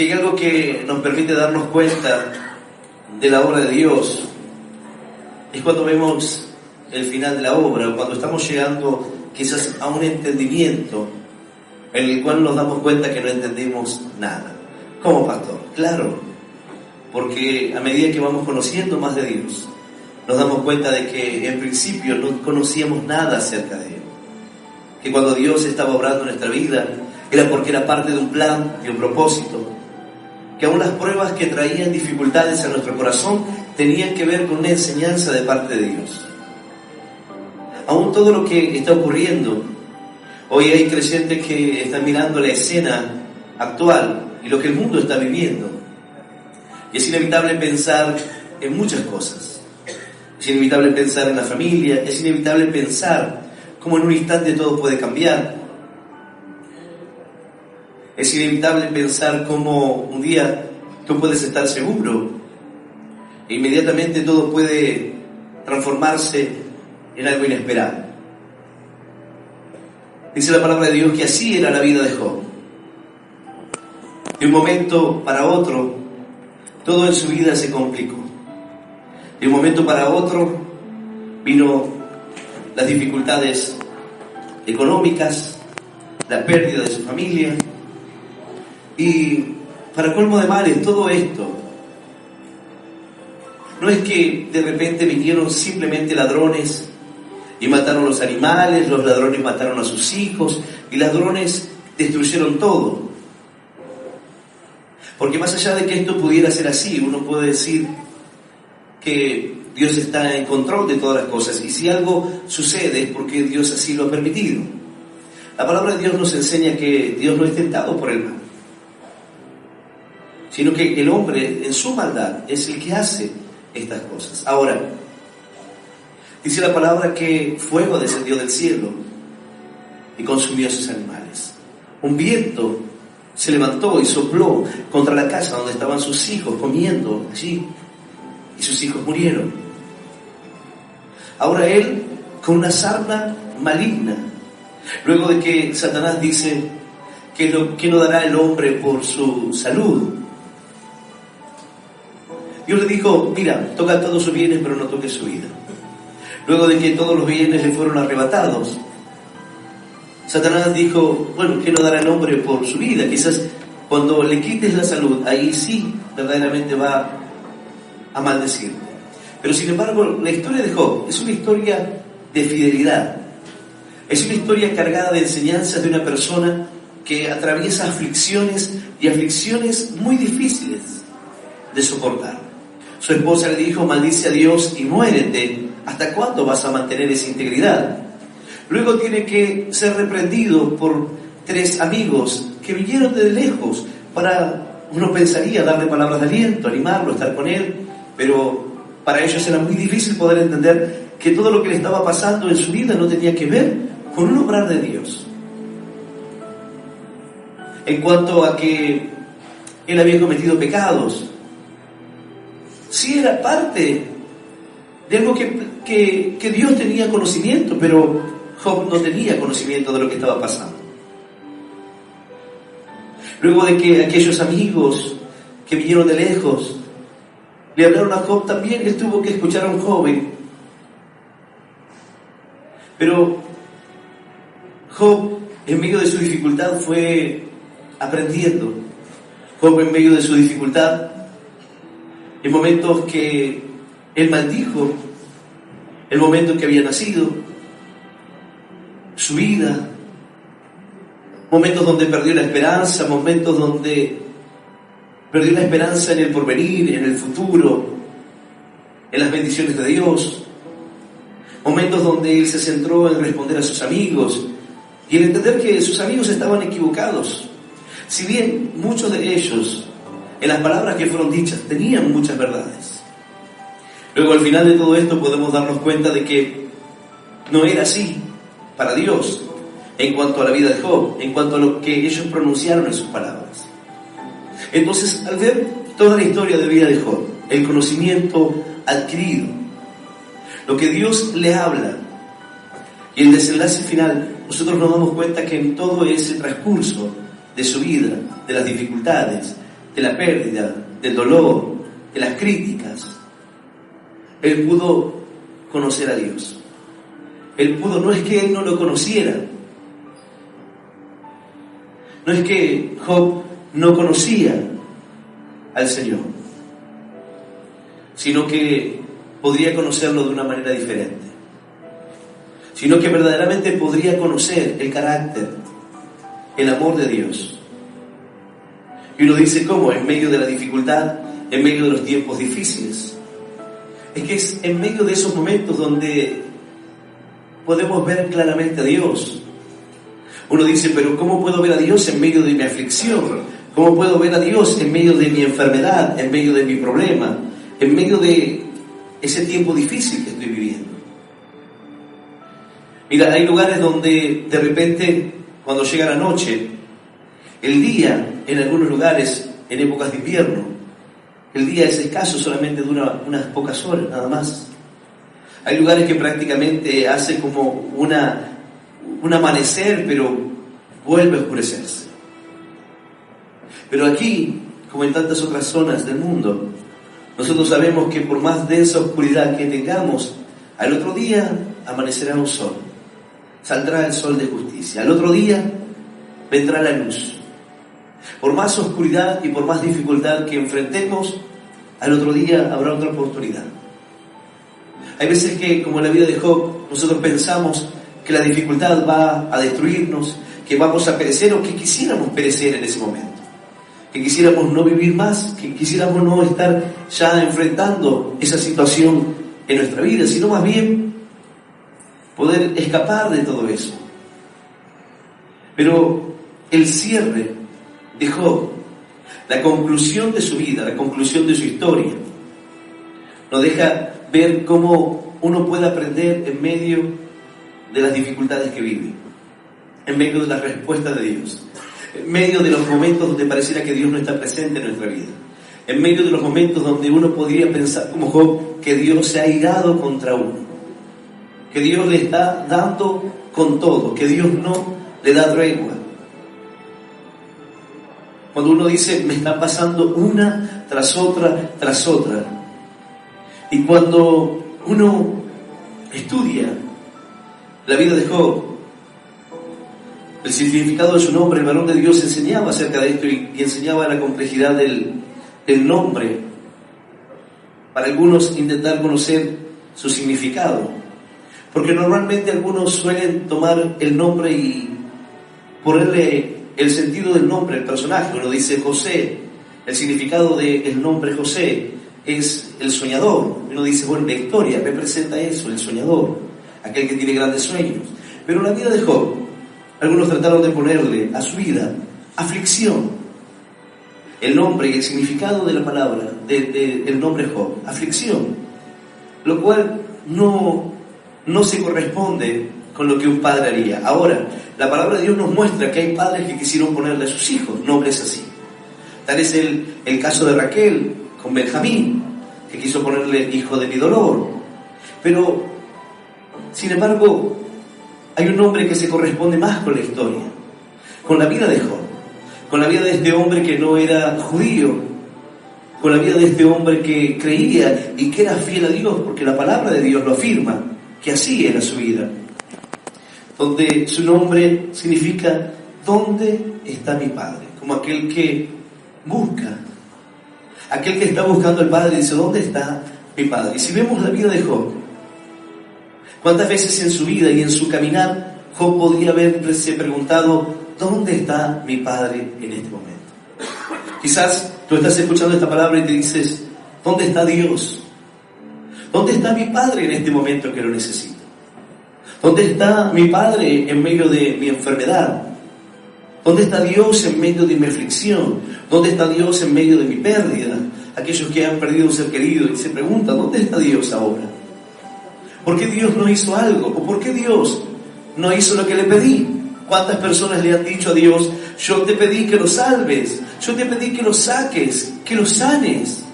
Si hay algo que nos permite darnos cuenta de la obra de Dios, es cuando vemos el final de la obra, o cuando estamos llegando quizás a un entendimiento en el cual nos damos cuenta que no entendemos nada. ¿Cómo, pastor? Claro, porque a medida que vamos conociendo más de Dios, nos damos cuenta de que en principio no conocíamos nada acerca de Él. Que cuando Dios estaba obrando en nuestra vida, era porque era parte de un plan, de un propósito. Que aún las pruebas que traían dificultades a nuestro corazón tenían que ver con una enseñanza de parte de Dios. Aún todo lo que está ocurriendo, hoy hay creyentes que están mirando la escena actual y lo que el mundo está viviendo. Y es inevitable pensar en muchas cosas. Es inevitable pensar en la familia, es inevitable pensar cómo en un instante todo puede cambiar. Es inevitable pensar cómo un día tú puedes estar seguro e inmediatamente todo puede transformarse en algo inesperado. Dice la palabra de Dios que así era la vida de Job. De un momento para otro, todo en su vida se complicó. De un momento para otro vino las dificultades económicas, la pérdida de su familia. Y para colmo de males, todo esto, no es que de repente vinieron simplemente ladrones y mataron los animales, los ladrones mataron a sus hijos y ladrones destruyeron todo. Porque más allá de que esto pudiera ser así, uno puede decir que Dios está en control de todas las cosas, y si algo sucede es porque Dios así lo ha permitido. La palabra de Dios nos enseña que Dios no es tentado por el mal, sino que el hombre en su maldad es el que hace estas cosas. Ahora, dice la palabra que fuego descendió del cielo y consumió a sus animales. Un viento se levantó y sopló contra la casa donde estaban sus hijos comiendo allí, y sus hijos murieron. Ahora él, con una sarna maligna, luego de que Satanás dice que no dará el hombre por su salud, Dios le dijo: mira, toca todos sus bienes, pero no toques su vida. Luego de que todos los bienes le fueron arrebatados, Satanás dijo: bueno, ¿qué no dará el hombre por su vida? Quizás cuando le quites la salud, ahí sí verdaderamente va a maldecirte. Pero sin embargo, la historia de Job es una historia de fidelidad. Es una historia cargada de enseñanzas de una persona que atraviesa aflicciones, y aflicciones muy difíciles de soportar. Su esposa le dijo: maldice a Dios y muérete. ¿Hasta cuándo vas a mantener esa integridad? Luego tiene que ser reprendido por 3 amigos que vinieron de lejos para, uno pensaría, darle palabras de aliento, animarlo, estar con él, pero para ellos era muy difícil poder entender que todo lo que le estaba pasando en su vida no tenía que ver con un obrar de Dios. En cuanto a que él había cometido pecados, sí era parte de algo que Dios tenía conocimiento, pero Job no tenía conocimiento de lo que estaba pasando. Luego de que aquellos amigos que vinieron de lejos le hablaron a Job, también él tuvo que escuchar a un joven. Pero Job, en medio de su dificultad, fue aprendiendo. Job, en medio de su dificultad, en momentos que él maldijo el momento en que había nacido, su vida, momentos donde perdió la esperanza, momentos donde perdió la esperanza en el porvenir, en el futuro, en las bendiciones de Dios, momentos donde él se centró en responder a sus amigos y en entender que sus amigos estaban equivocados. Si bien muchos de ellos, en las palabras que fueron dichas, tenían muchas verdades. Luego, al final de todo esto, podemos darnos cuenta de que no era así para Dios en cuanto a la vida de Job, en cuanto a lo que ellos pronunciaron en sus palabras. Entonces, al ver toda la historia de vida de Job, el conocimiento adquirido, lo que Dios le habla y el desenlace final, nosotros nos damos cuenta que en todo ese transcurso de su vida, de las dificultades, de la pérdida, del dolor, de las críticas, él pudo conocer a Dios. Él pudo, no es que él no lo conociera, no es que Job no conocía al Señor, sino que podría conocerlo de una manera diferente, sino que verdaderamente podría conocer el carácter, el amor de Dios. Y uno dice, ¿cómo? En medio de la dificultad, en medio de los tiempos difíciles. Es que es en medio de esos momentos donde podemos ver claramente a Dios. Uno dice, pero ¿cómo puedo ver a Dios en medio de mi aflicción? ¿Cómo puedo ver a Dios en medio de mi enfermedad, en medio de mi problema, en medio de ese tiempo difícil que estoy viviendo? Mira, hay lugares donde de repente, cuando llega la noche, el día, en algunos lugares, en épocas de invierno, el día es escaso, solamente dura unas pocas horas, nada más. Hay lugares que prácticamente hace como un amanecer, pero vuelve a oscurecerse. Pero aquí, como en tantas otras zonas del mundo, nosotros sabemos que por más densa oscuridad que tengamos, al otro día amanecerá un sol. Saldrá el sol de justicia. Al otro día vendrá la luz. Por más oscuridad y por más dificultad que enfrentemos, al otro día habrá otra oportunidad. Hay veces que, como en la vida de Job, nosotros pensamos que la dificultad va a destruirnos, que vamos a perecer o que quisiéramos perecer en ese momento, que quisiéramos no vivir más, que quisiéramos no estar ya enfrentando esa situación en nuestra vida, sino más bien poder escapar de todo eso. Pero el cierre de Job, la conclusión de su vida, la conclusión de su historia, nos deja ver cómo uno puede aprender en medio de las dificultades que vive, en medio de las respuestas de Dios, en medio de los momentos donde pareciera que Dios no está presente en nuestra vida, en medio de los momentos donde uno podría pensar como Job que Dios se ha irado contra uno, que Dios le está dando con todo, que Dios no le da tregua. Cuando uno dice, me está pasando una tras otra, tras otra. Y cuando uno estudia la vida de Job, el significado de su nombre, el varón de Dios enseñaba acerca de esto y enseñaba la complejidad del nombre. Para algunos intentar conocer su significado. Porque normalmente algunos suelen tomar el nombre y ponerle el sentido del nombre al personaje. Uno dice José, el significado del nombre José es el soñador. Uno dice, bueno, la historia representa eso, el soñador, aquel que tiene grandes sueños. Pero la vida de Job, algunos trataron de ponerle a su vida aflicción. El nombre y el significado de la palabra, del nombre Job, aflicción, lo cual no se corresponde con lo que un padre haría. Ahora, la palabra de Dios nos muestra que hay padres que quisieron ponerle a sus hijos nombres así. Tal es el caso de Raquel con Benjamín, que quiso ponerle hijo de mi dolor. Pero, sin embargo, hay un nombre que se corresponde más con la historia, con la vida de Job, con la vida de este hombre que no era judío, con la vida de este hombre que creía y que era fiel a Dios, porque la palabra de Dios lo afirma, que así era su vida. Donde su nombre significa, ¿dónde está mi Padre? Como aquel que busca, aquel que está buscando al Padre y dice, ¿dónde está mi Padre? Y si vemos la vida de Job, ¿cuántas veces en su vida y en su caminar Job podría haberse preguntado, ¿dónde está mi Padre en este momento? Quizás tú estás escuchando esta palabra y te dices, ¿dónde está Dios? ¿Dónde está mi Padre en este momento que lo necesito? ¿Dónde está mi Padre en medio de mi enfermedad? ¿Dónde está Dios en medio de mi aflicción? ¿Dónde está Dios en medio de mi pérdida? Aquellos que han perdido un ser querido y se preguntan, ¿dónde está Dios ahora? ¿Por qué Dios no hizo algo? ¿O por qué Dios no hizo lo que le pedí? ¿Cuántas personas le han dicho a Dios, yo te pedí que lo salves, yo te pedí que lo saques, que lo sanes?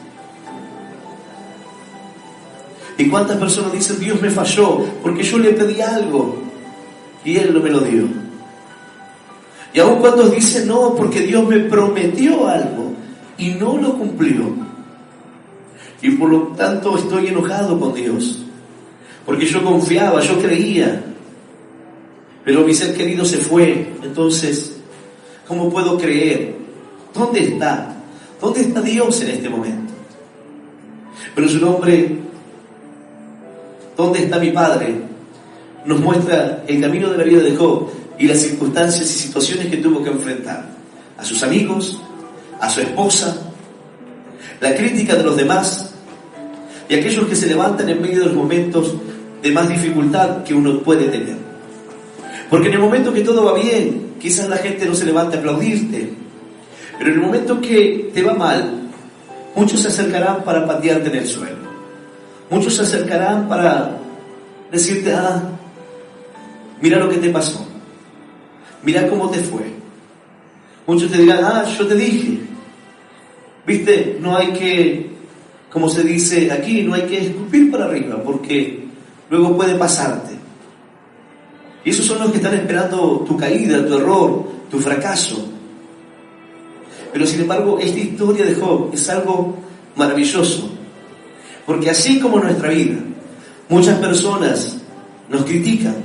¿Y cuántas personas dicen, Dios me falló porque yo le pedí algo y Él no me lo dio? Y aún cuantos dicen, no, porque Dios me prometió algo y no lo cumplió. Y por lo tanto estoy enojado con Dios, porque yo confiaba, yo creía, pero mi ser querido se fue. Entonces, ¿cómo puedo creer? ¿Dónde está? ¿Dónde está Dios en este momento? Pero su nombre, ¿dónde está mi Padre?, nos muestra el camino de la vida de Job y las circunstancias y situaciones que tuvo que enfrentar. A sus amigos, a su esposa, la crítica de los demás y aquellos que se levantan en medio de los momentos de más dificultad que uno puede tener. Porque en el momento que todo va bien, quizás la gente no se levanta a aplaudirte, pero en el momento que te va mal, muchos se acercarán para patearte en el suelo. Muchos se acercarán para decirte: mira lo que te pasó, mira cómo te fue. Muchos te dirán: yo te dije. Viste, no hay que, como se dice aquí, no hay que escupir para arriba, porque luego puede pasarte. Y esos son los que están esperando tu caída, tu error, tu fracaso. Pero sin embargo, esta historia de Job es algo maravilloso, porque así como en nuestra vida, muchas personas nos critican,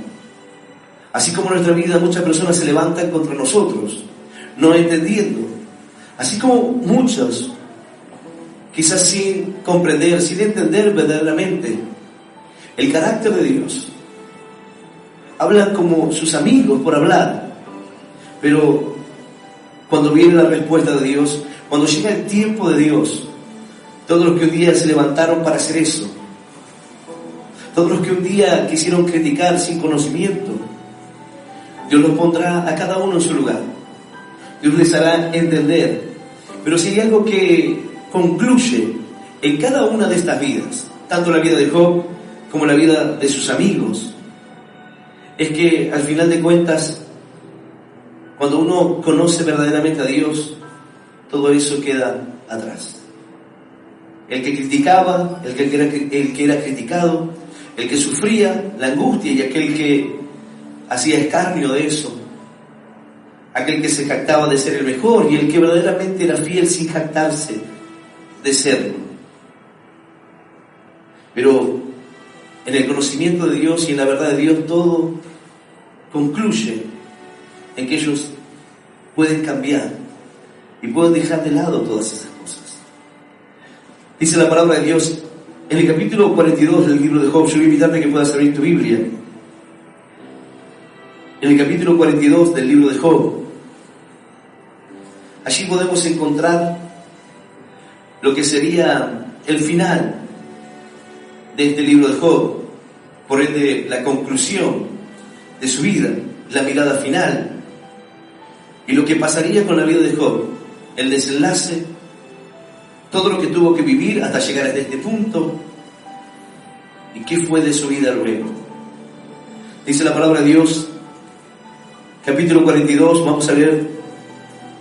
así como en nuestra vida muchas personas se levantan contra nosotros, no entendiendo, así como muchos, quizás sin comprender, sin entender verdaderamente el carácter de Dios, hablan como sus amigos por hablar, pero cuando viene la respuesta de Dios, cuando llega el tiempo de Dios, todos los que un día se levantaron para hacer eso, todos los que un día quisieron criticar sin conocimiento, Dios los pondrá a cada uno en su lugar. Dios les hará entender. Pero si hay algo que concluye en cada una de estas vidas, tanto la vida de Job como la vida de sus amigos, es que al final de cuentas, cuando uno conoce verdaderamente a Dios, todo eso queda atrás. El que criticaba, el que era criticado, el que sufría la angustia y aquel que hacía escarnio de eso, aquel que se jactaba de ser el mejor y el que verdaderamente era fiel sin jactarse de serlo. Pero en el conocimiento de Dios y en la verdad de Dios, todo concluye en que ellos pueden cambiar y pueden dejar de lado todas esas cosas. Dice la palabra de Dios en el capítulo 42 del libro de Job. Yo voy a invitarte a que puedas abrir tu Biblia. En el capítulo 42 del libro de Job, allí podemos encontrar lo que sería el final de este libro de Job, por ende la conclusión de su vida, la mirada final, y lo que pasaría con la vida de Job, el desenlace, todo lo que tuvo que vivir hasta llegar hasta este punto, y qué fue de su vida luego. Dice la palabra de Dios, capítulo 42, vamos a leer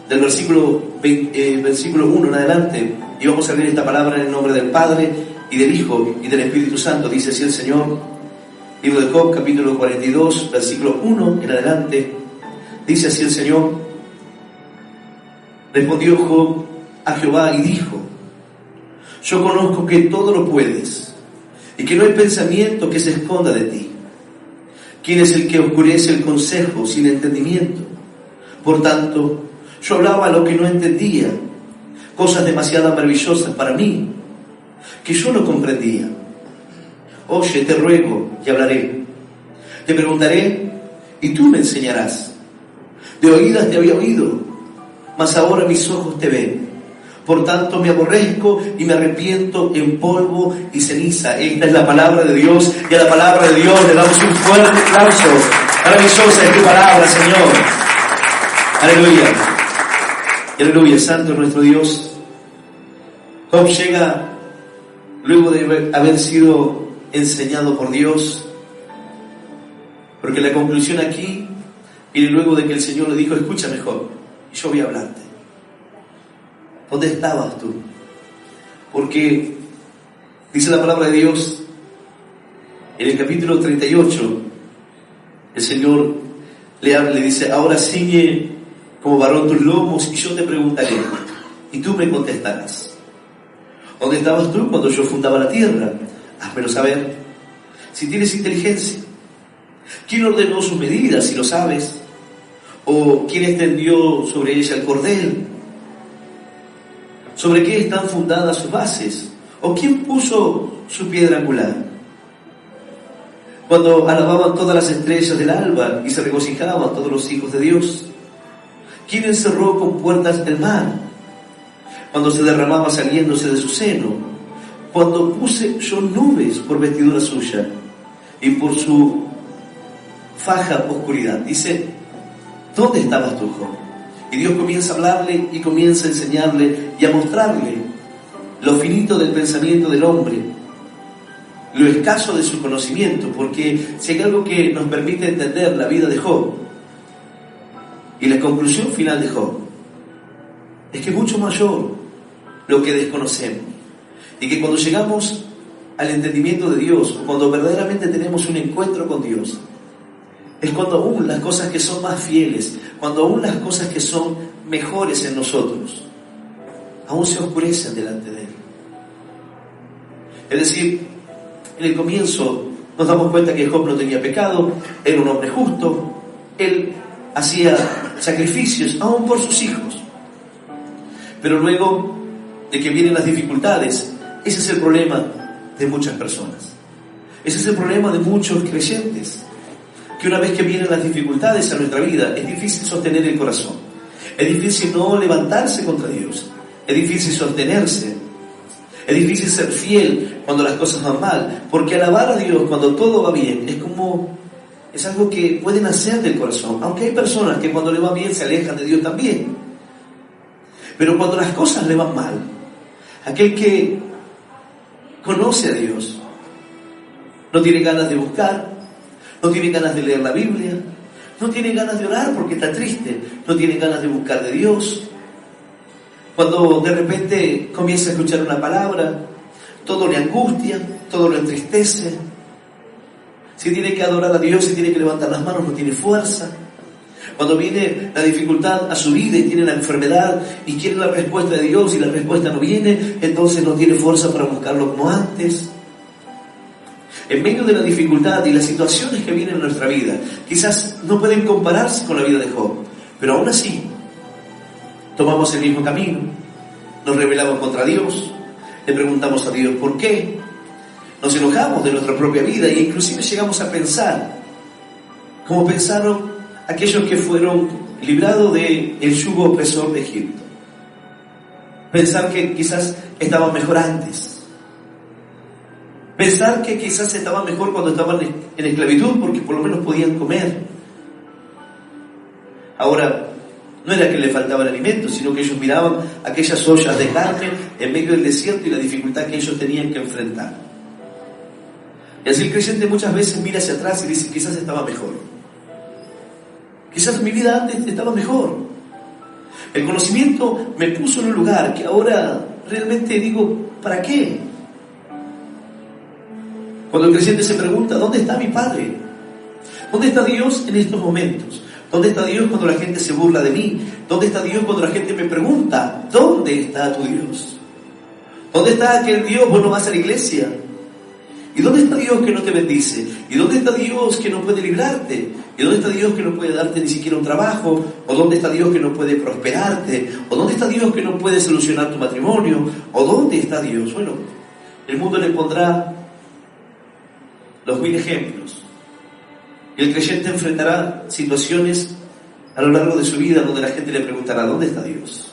del versículo 1 en adelante, y vamos a leer esta palabra en el nombre del Padre, y del Hijo, y del Espíritu Santo. Dice así el Señor, libro de Job, capítulo 42, versículo 1 en adelante, dice así el Señor: respondió Job a Jehová y dijo: yo conozco que todo lo puedes, y que no hay pensamiento que se esconda de ti. ¿Quién es el que oscurece el consejo sin entendimiento? Por tanto, yo hablaba lo que no entendía, cosas demasiado maravillosas para mí, que yo no comprendía. Oye, te ruego y hablaré. Te preguntaré y tú me enseñarás. De oídas te había oído, mas ahora mis ojos te ven. Por tanto me aborrezco y me arrepiento en polvo y ceniza. Esta es la palabra de Dios, y a la palabra de Dios le damos un fuerte aplauso. Maravillosa es tu palabra, Señor. Aleluya. Aleluya, santo es nuestro Dios. Job llega luego de haber sido enseñado por Dios, porque la conclusión aquí viene luego de que el Señor le dijo: escúchame, Job, y yo voy a hablarte. ¿Dónde estabas tú? Porque dice la palabra de Dios en el capítulo 38, el Señor le habla, le dice: ahora ciñe como varón tus lomos y yo te preguntaré, y tú me contestarás. ¿Dónde estabas tú cuando yo fundaba la tierra? Házmelo saber. Si tienes inteligencia, ¿quién ordenó sus medidas, si lo sabes? ¿O quién extendió sobre ella el cordel? ¿Sobre qué están fundadas sus bases? ¿O quién puso su piedra angular? Cuando alababan todas las estrellas del alba y se regocijaban todos los hijos de Dios. ¿Quién encerró con puertas el mar? Cuando se derramaba saliéndose de su seno. Cuando puse yo nubes por vestidura suya y por su faja oscuridad. Dice, ¿dónde estabas tú, Job? Y Dios comienza a hablarle y comienza a enseñarle y a mostrarle lo finito del pensamiento del hombre, lo escaso de su conocimiento, porque si hay algo que nos permite entender la vida de Job y la conclusión final de Job, es que es mucho mayor lo que desconocemos, y que cuando llegamos al entendimiento de Dios, o cuando verdaderamente tenemos un encuentro con Dios, es cuando aún las cosas que son más fieles, cuando aún las cosas que son mejores en nosotros, aún se oscurecen delante de Él. Es decir, en el comienzo nos damos cuenta que Job no tenía pecado, era un hombre justo, él hacía sacrificios aún por sus hijos. Pero luego de que vienen las dificultades, ese es el problema de muchas personas. Ese es el problema de muchos creyentes. Que una vez que vienen las dificultades a nuestra vida, es difícil sostener el corazón. Es difícil no levantarse contra Dios. Es difícil sostenerse. Es difícil ser fiel cuando las cosas van mal. Porque alabar a Dios cuando todo va bien es algo que puede nacer del corazón. Aunque hay personas que cuando le va bien se alejan de Dios también. Pero cuando las cosas le van mal, aquel que conoce a Dios no tiene ganas de buscar, no tiene ganas de leer la Biblia, no tiene ganas de orar porque está triste, no tiene ganas de buscar de Dios. Cuando de repente comienza a escuchar una palabra, todo le angustia, todo lo entristece. Si tiene que adorar a Dios, si tiene que levantar las manos, no tiene fuerza. Cuando viene la dificultad a su vida y tiene la enfermedad y quiere la respuesta de Dios y la respuesta no viene, entonces no tiene fuerza para buscarlo como antes. En medio de la dificultad y las situaciones que vienen en nuestra vida, quizás no pueden compararse con la vida de Job, pero aún así, tomamos el mismo camino, nos rebelamos contra Dios, le preguntamos a Dios por qué, nos enojamos de nuestra propia vida e inclusive llegamos a pensar, como pensaron aquellos que fueron librados del yugo opresor de Egipto. Pensar que quizás estaban mejor antes. Pensar que quizás estaban mejor cuando estaban en esclavitud porque por lo menos podían comer. Ahora, no era que le faltaba el alimento, sino que ellos miraban aquellas ollas de carne en medio del desierto y la dificultad que ellos tenían que enfrentar. Y así el creyente muchas veces mira hacia atrás y dice, quizás estaba mejor. Quizás mi vida antes estaba mejor. El conocimiento me puso en un lugar que ahora realmente digo, ¿para qué? Cuando el creyente se pregunta, ¿dónde está mi Padre? ¿Dónde está Dios en estos momentos? ¿Dónde está Dios cuando la gente se burla de mí? ¿Dónde está Dios cuando la gente me pregunta, ¿dónde está tu Dios? ¿Dónde está aquel Dios? ¿Vos no vas a la iglesia? ¿Y dónde está Dios que no te bendice? ¿Y dónde está Dios que no puede librarte? ¿Y dónde está Dios que no puede darte ni siquiera un trabajo? ¿O dónde está Dios que no puede prosperarte? ¿O dónde está Dios que no puede solucionar tu matrimonio? ¿O dónde está Dios? Bueno, el mundo le pondrá los 1000 ejemplos. Y el creyente enfrentará situaciones a lo largo de su vida donde la gente le preguntará, ¿dónde está Dios?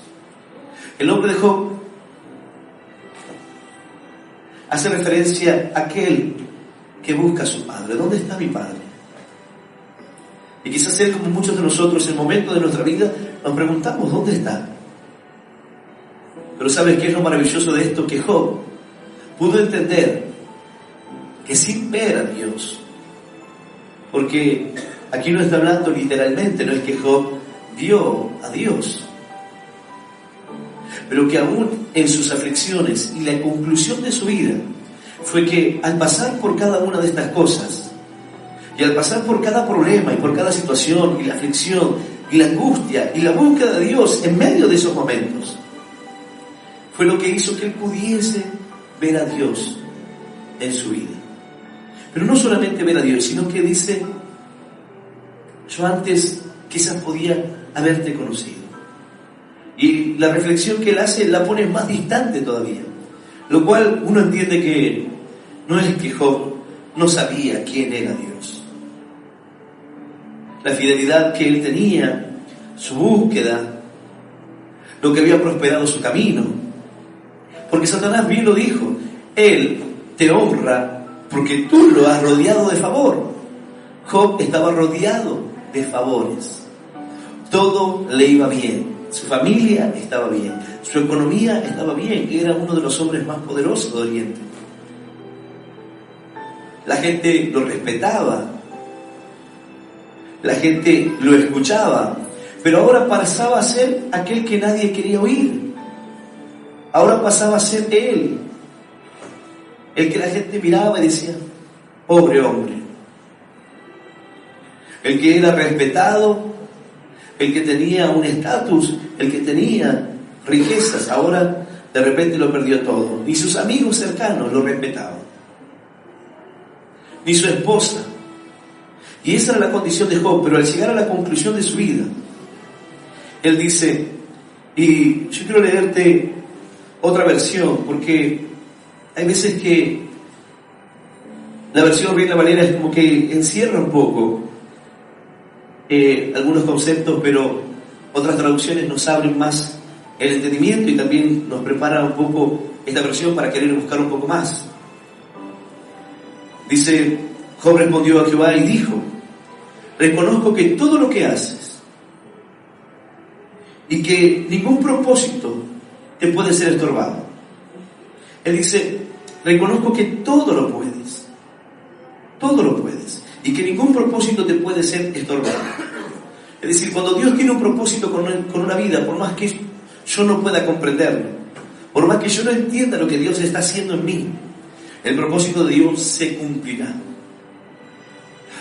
El nombre de Job hace referencia a aquel que busca a su Padre. ¿Dónde está mi Padre? Y quizás él, como muchos de nosotros, en el momento de nuestra vida, nos preguntamos, ¿dónde está? Pero ¿sabes qué es lo maravilloso de esto? Que Job pudo entender que sin ver a Dios, porque aquí no está hablando literalmente, no es que Job vio a Dios, pero que aún en sus aflicciones y la conclusión de su vida fue que al pasar por cada una de estas cosas y al pasar por cada problema y por cada situación y la aflicción y la angustia y la búsqueda de Dios en medio de esos momentos, fue lo que hizo que él pudiese ver a Dios en su vida. Pero no solamente ver a Dios, sino que dice, yo antes quizás podía haberte conocido. Y la reflexión que él hace la pone más distante todavía, lo cual uno entiende que no es que Job no sabía quién era Dios. La fidelidad que él tenía, su búsqueda, lo que había prosperado su camino. Porque Satanás bien lo dijo, él te honra porque tú lo has rodeado de favor. Job estaba rodeado de favores. Todo le iba bien, su familia estaba bien, su economía estaba bien, era uno de los hombres más poderosos de Oriente. La gente lo respetaba, la gente lo escuchaba, pero ahora pasaba a ser aquel que nadie quería oír. Ahora pasaba a ser él, el que la gente miraba y decía, pobre hombre. El que era respetado, el que tenía un estatus, el que tenía riquezas, ahora de repente lo perdió todo. Ni sus amigos cercanos lo respetaban, ni su esposa. Y esa era la condición de Job, pero al llegar a la conclusión de su vida, él dice, y yo quiero leerte otra versión, porque hay veces que la versión Reina Valera es como que encierra un poco algunos conceptos, pero otras traducciones nos abren más el entendimiento y también nos prepara un poco esta versión para querer buscar un poco más. Dice, Job respondió a Jehová y dijo, reconozco que todo lo que haces y que ningún propósito te puede ser estorbado. Él dice, reconozco que todo lo puedes, y que ningún propósito te puede ser estorbado. Es decir, cuando Dios tiene un propósito con una vida, por más que yo no pueda comprenderlo, por más que yo no entienda lo que Dios está haciendo en mí, el propósito de Dios se cumplirá.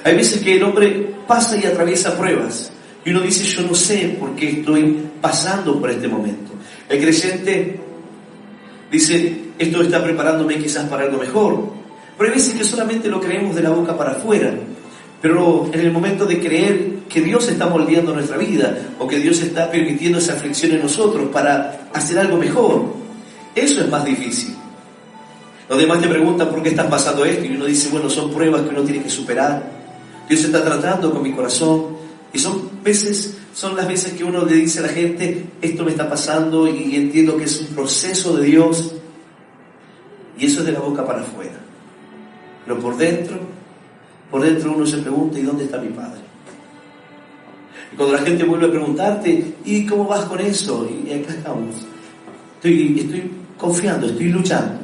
Hay veces que el hombre pasa y atraviesa pruebas, y uno dice, yo no sé por qué estoy pasando por este momento. El creyente dice, esto está preparándome quizás para algo mejor. Pero hay veces que solamente lo creemos de la boca para afuera. Pero en el momento de creer que Dios está moldeando nuestra vida, o que Dios está permitiendo esa aflicción en nosotros para hacer algo mejor, eso es más difícil. Los demás te preguntan por qué estás pasando esto, y uno dice, bueno, son pruebas que uno tiene que superar. Dios está tratando con mi corazón. Y son las veces que uno le dice a la gente, esto me está pasando y entiendo que es un proceso de Dios. Y eso es de la boca para afuera. Pero por dentro uno se pregunta, ¿y dónde está mi Padre? Y cuando la gente vuelve a preguntarte, ¿y cómo vas con eso? Y acá estamos. Estoy confiando, estoy luchando.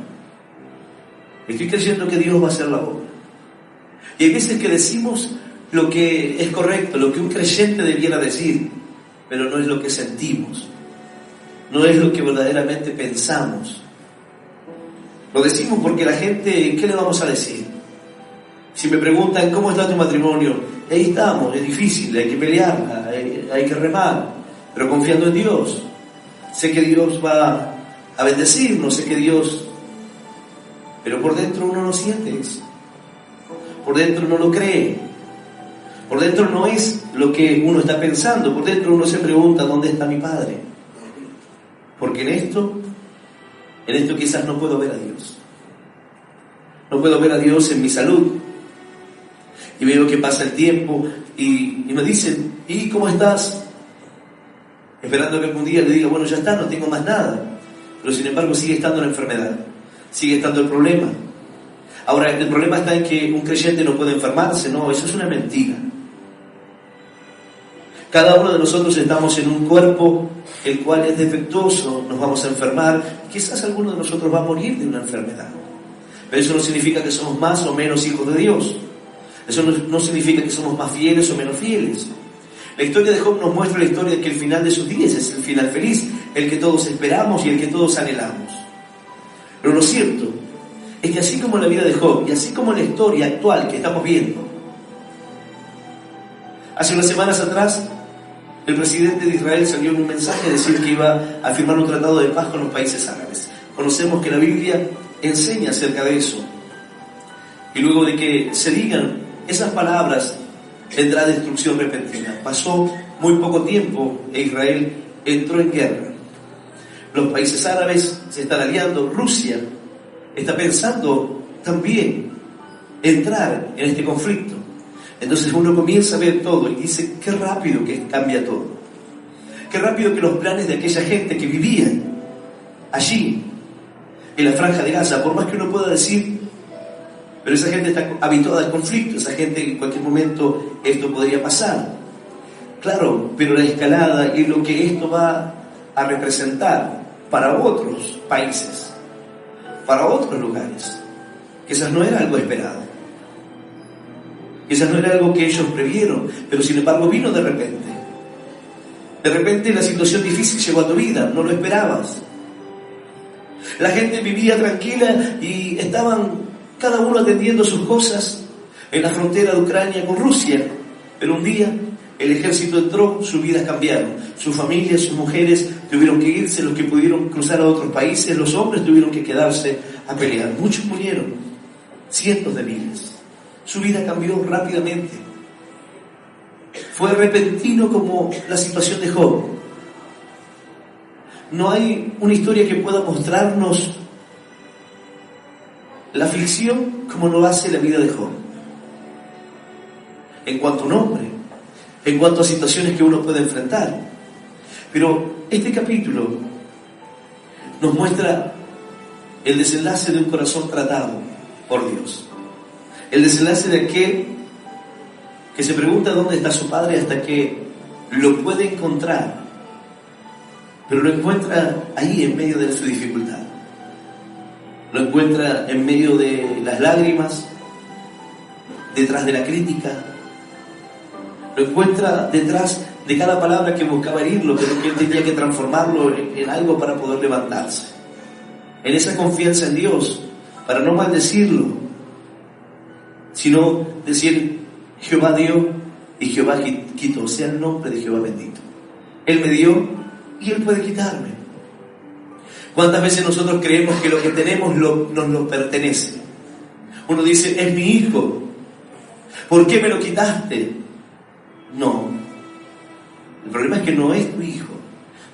Estoy creyendo que Dios va a hacer la obra. Y hay veces que decimos lo que es correcto, lo que un creyente debiera decir, pero no es lo que sentimos, no es lo que verdaderamente pensamos. Lo decimos porque la gente, ¿qué le vamos a decir? Si me preguntan, ¿cómo está tu matrimonio? Ahí estamos, es difícil, hay que pelear, hay que remar, pero confiando en Dios. Sé que Dios va a bendecirnos, sé que Dios... Pero por dentro uno no siente eso. Por dentro no lo cree. Por dentro no es lo que uno está pensando. Por dentro uno se pregunta, ¿dónde está mi Padre? Porque en esto quizás no puedo ver a Dios. No puedo ver a Dios en mi salud. Y veo que pasa el tiempo y me dicen, ¿y cómo estás? Esperando que algún día le diga, bueno, ya está, no tengo más nada. Pero sin embargo sigue estando la enfermedad, sigue estando el problema. Ahora, el problema está en que un creyente no puede enfermarse. No, eso es una mentira. Cada uno de nosotros estamos en un cuerpo el cual es defectuoso, nos vamos a enfermar, quizás alguno de nosotros va a morir de una enfermedad. Pero eso no significa que somos más o menos hijos de Dios. Eso no significa que somos más fieles o menos fieles. La historia de Job nos muestra la historia de que el final de sus días es el final feliz, el que todos esperamos y el que todos anhelamos. Pero lo cierto es que así como la vida de Job y así como la historia actual que estamos viendo, hace unas semanas atrás El presidente de Israel salió en un mensaje a decir que iba a firmar un tratado de paz con los países árabes. Conocemos que la Biblia enseña acerca de eso. Y luego de que se digan esas palabras, vendrá destrucción repentina. Pasó muy poco tiempo e Israel entró en guerra. Los países árabes se están aliando. Rusia está pensando también entrar en este conflicto. Entonces uno comienza a ver todo y dice, qué rápido que cambia todo. Qué rápido que los planes de aquella gente que vivían allí, en la franja de Gaza, por más que uno pueda decir, pero esa gente está habituada al conflicto, esa gente en cualquier momento esto podría pasar. Claro, pero la escalada y lo que esto va a representar para otros países, para otros lugares, quizás no era algo esperado. Quizás no era algo que ellos previeron, pero sin embargo vino de repente. De repente la situación difícil llegó a tu vida, no lo esperabas. La gente vivía tranquila y estaban cada uno atendiendo sus cosas en la frontera de Ucrania con Rusia. Pero un día el ejército entró, sus vidas cambiaron. Sus familias, sus mujeres tuvieron que irse, los que pudieron cruzar a otros países, los hombres tuvieron que quedarse a pelear. Muchos murieron, cientos de miles. Su vida cambió rápidamente. Fue repentino como la situación de Job. No hay una historia que pueda mostrarnos la aflicción como lo hace la vida de Job. En cuanto a un hombre, en cuanto a situaciones que uno puede enfrentar. Pero este capítulo nos muestra el desenlace de un corazón tratado por Dios. El desenlace de aquel que se pregunta dónde está su padre hasta que lo puede encontrar, pero lo encuentra ahí en medio de su dificultad. Lo encuentra en medio de las lágrimas, detrás de la crítica. Lo encuentra detrás de cada palabra que buscaba herirlo, pero que él tenía que transformarlo en algo para poder levantarse. En esa confianza en Dios, para no maldecirlo, sino decir, Jehová dio y Jehová quitó, sea el nombre de Jehová bendito. Él me dio y Él puede quitarme. ¿Cuántas veces nosotros creemos que lo que tenemos nos lo pertenece? Uno dice, es mi hijo, ¿por qué me lo quitaste? No, el problema es que no es tu hijo.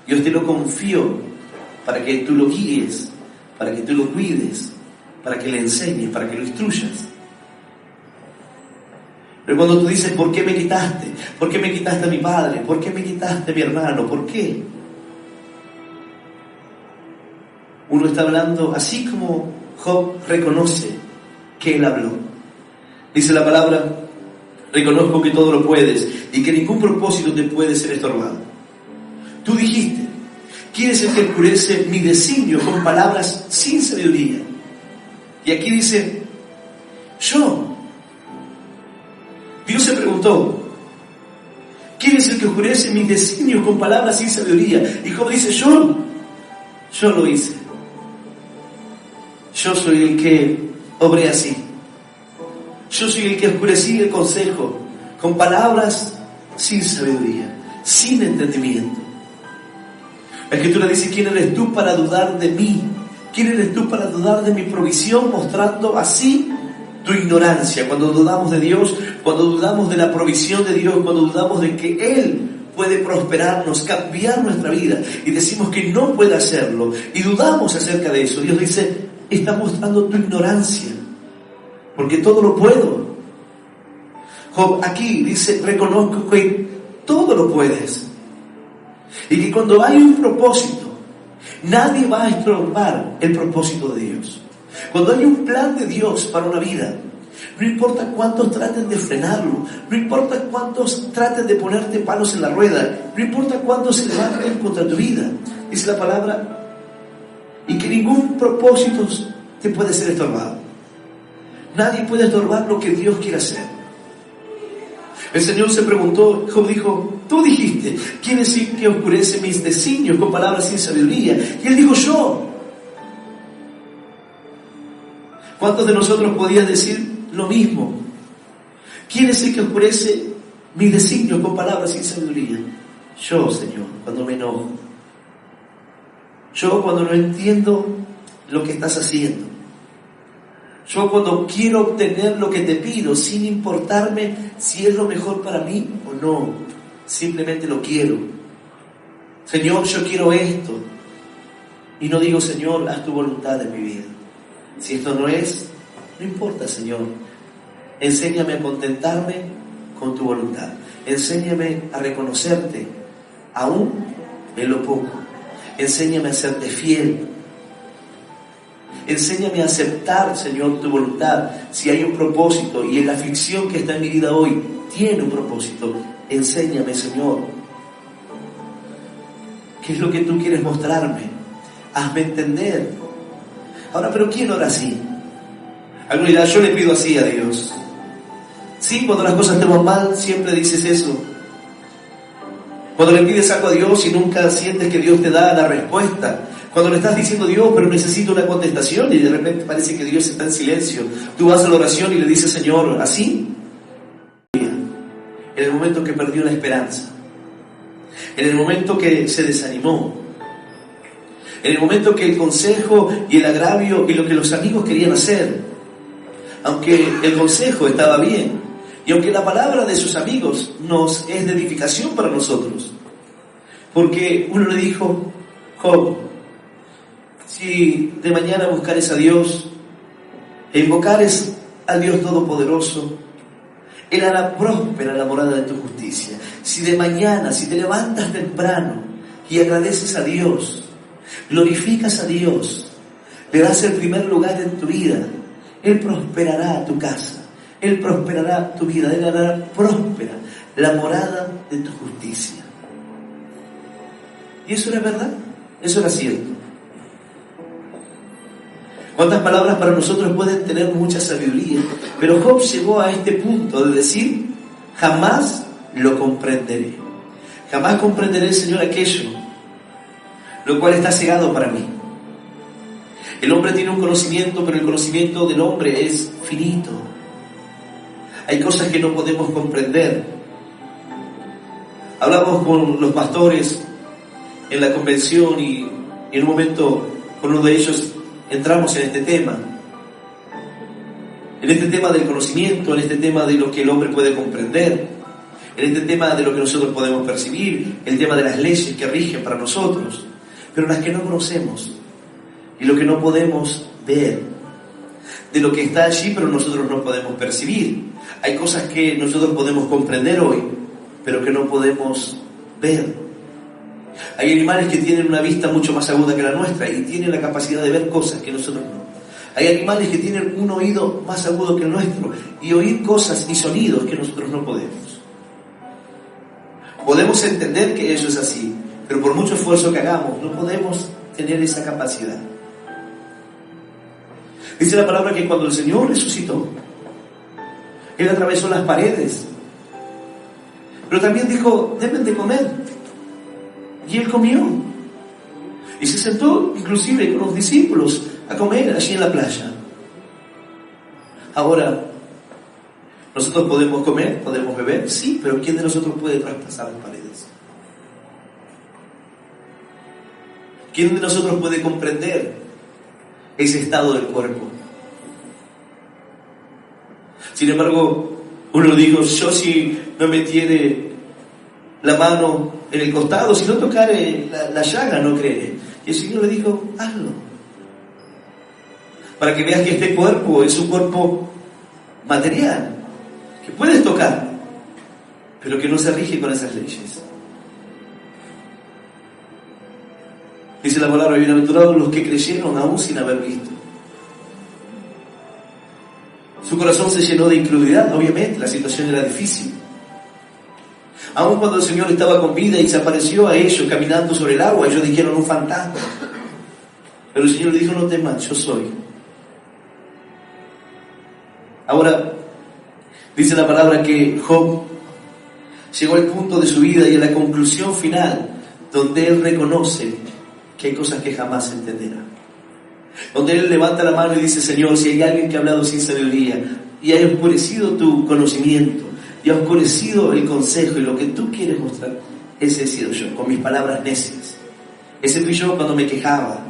Dios te lo confió para que tú lo guíes, para que tú lo cuides, para que le enseñes, para que lo instruyas. Pero cuando tú dices, ¿por qué me quitaste? ¿Por qué me quitaste a mi padre? ¿Por qué me quitaste a mi hermano? ¿Por qué? Uno está hablando así como Job reconoce que él habló. Dice la palabra, reconozco que todo lo puedes y que ningún propósito te puede ser estorbado. Tú dijiste, ¿quién es el que oscurece mi designio con palabras sin sabiduría? Y aquí dice, yo. Dios se preguntó, ¿quién es el que oscurece mis designios con palabras sin sabiduría? Y Job dice, yo lo hice. Yo soy el que obré así. Yo soy el que oscurecí el consejo con palabras sin sabiduría, sin entendimiento. La Escritura dice, ¿quién eres tú para dudar de mí? ¿Quién eres tú para dudar de mi provisión? Mostrando así tu ignorancia. Cuando dudamos de Dios, cuando dudamos de la provisión de Dios, cuando dudamos de que Él puede prosperarnos, cambiar nuestra vida, y decimos que no puede hacerlo, y dudamos acerca de eso, Dios dice, está mostrando tu ignorancia, porque todo lo puedo. Job aquí dice, reconozco que todo lo puedes, y que cuando hay un propósito, nadie va a estorbar el propósito de Dios. Cuando hay un plan de Dios para una vida, no importa cuántos traten de frenarlo, no importa cuántos traten de ponerte palos en la rueda, no importa cuántos se levanten contra tu vida, dice la palabra, y que ningún propósito te puede ser estorbado. Nadie puede estorbar lo que Dios quiere hacer. El Señor se preguntó, Job dijo, tú dijiste, ¿quién es el que oscurece mis designios con palabras sin sabiduría? Y él dijo, yo. ¿Cuántos de nosotros podían decir lo mismo? ¿Quién es el que oscurece mis designios con palabras sin sabiduría? Yo, Señor, cuando me enojo. Yo cuando no entiendo lo que estás haciendo. Yo cuando quiero obtener lo que te pido sin importarme si es lo mejor para mí o no. Simplemente lo quiero. Señor, yo quiero esto. Y no digo, Señor, haz tu voluntad en mi vida. Si esto no es, no importa, Señor. Enséñame a contentarme con tu voluntad. Enséñame a reconocerte aún en lo poco. Enséñame a serte fiel. Enséñame a aceptar, Señor, tu voluntad. Si hay un propósito y en la aflicción que está en mi vida hoy tiene un propósito, enséñame, Señor. ¿Qué es lo que tú quieres mostrarme? Hazme entender. Ahora, ¿pero quién ora así? Alguno dirá, yo le pido así a Dios. Sí, cuando las cosas te van mal, siempre dices eso. Cuando le pides algo a Dios y nunca sientes que Dios te da la respuesta. Cuando le estás diciendo a Dios, pero necesito una contestación, y de repente parece que Dios está en silencio. Tú vas a la oración y le dices, Señor, ¿así? En el momento que perdió la esperanza. En el momento que se desanimó. En el momento que el consejo y el agravio y lo que los amigos querían hacer, aunque el consejo estaba bien, y aunque la palabra de sus amigos nos es de edificación para nosotros, porque uno le dijo, Job, si de mañana buscares a Dios e invocares al Dios Todopoderoso, Él hará próspera la morada de tu justicia. Si de mañana, si te levantas temprano y agradeces a Dios, glorificas a Dios, le das el primer lugar en tu vida, Él prosperará tu casa, Él prosperará tu vida, Él hará próspera la morada de tu justicia. Y eso era verdad, eso era cierto. ¿Cuántas palabras para nosotros pueden tener mucha sabiduría? Pero Job llegó a este punto de decir, jamás lo comprenderé. Jamás comprenderé, Señor, aquello, lo cual está cegado para mí. El hombre tiene un conocimiento, pero el conocimiento del hombre es finito. Hay cosas que no podemos comprender. Hablamos con los pastores en la convención y en un momento con uno de ellos entramos en este tema. En este tema del conocimiento, en este tema de lo que el hombre puede comprender, en este tema de lo que nosotros podemos percibir, el tema de las leyes que rigen para nosotros, pero las que no conocemos y lo que no podemos ver, de lo que está allí pero nosotros no podemos percibir. Hay cosas que nosotros podemos comprender hoy, pero que no podemos ver. Hay animales que tienen una vista mucho más aguda que la nuestra y tienen la capacidad de ver cosas que nosotros no. Hay animales que tienen un oído más agudo que el nuestro y oír cosas y sonidos que nosotros no podemos. Podemos entender que eso es así, pero por mucho esfuerzo que hagamos, no podemos tener esa capacidad. Dice la palabra que cuando el Señor resucitó, Él atravesó las paredes, pero también dijo, deben de comer. Y Él comió. Y se sentó inclusive con los discípulos a comer allí en la playa. Ahora, ¿nosotros podemos comer? ¿Podemos beber? Sí, pero ¿quién de nosotros puede traspasar las paredes? ¿Quién de nosotros puede comprender ese estado del cuerpo? Sin embargo, uno dijo, yo si no metiere la mano en el costado, si no tocare la llaga, no creeré. Y el Señor le dijo, hazlo. Para que veas que este cuerpo es un cuerpo material, que puedes tocar, pero que no se rige con esas leyes. Dice la palabra, bienaventurados los que creyeron aún sin haber visto. Su corazón se llenó de incredulidad, obviamente, la situación era difícil. Aún cuando el Señor estaba con vida y se apareció a ellos caminando sobre el agua, ellos dijeron un fantasma. Pero el Señor le dijo, no temas, yo soy. Ahora, dice la palabra que Job llegó al punto de su vida y a la conclusión final, donde él reconoce que hay cosas que jamás entenderá. Donde él levanta la mano y dice, Señor, si hay alguien que ha hablado sin sabiduría y ha oscurecido tu conocimiento y ha oscurecido el consejo y lo que tú quieres mostrar, Ese he sido yo, con mis palabras necias. Ese fui yo cuando me quejaba.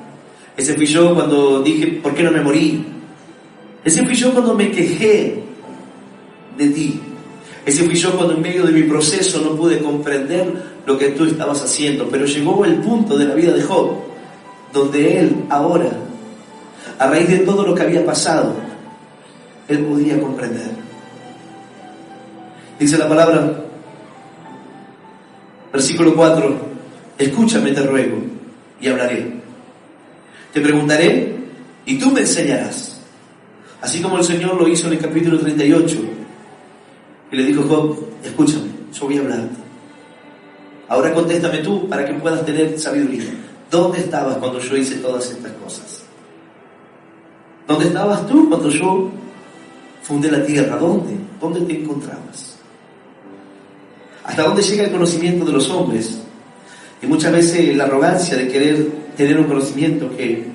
Ese fui yo cuando dije, ¿por qué no me morí? Ese fui yo cuando me quejé de ti. Ese fui yo cuando en medio de mi proceso no pude comprender lo que tú estabas haciendo. Pero llegó el punto de la vida de Job, donde él ahora, a raíz de todo lo que había pasado, él podía comprender. Dice la palabra, versículo 4, escúchame, te ruego, y hablaré. Te preguntaré, y tú me enseñarás. Así como el Señor lo hizo en el capítulo 38, y le dijo Job, escúchame, yo voy a hablarte. Ahora contéstame tú para que puedas tener sabiduría. ¿Dónde estabas cuando yo hice todas estas cosas? ¿Dónde estabas tú cuando yo fundé la tierra? ¿Dónde? ¿Dónde te encontrabas? ¿Hasta dónde llega el conocimiento de los hombres? Y muchas veces la arrogancia de querer tener un conocimiento que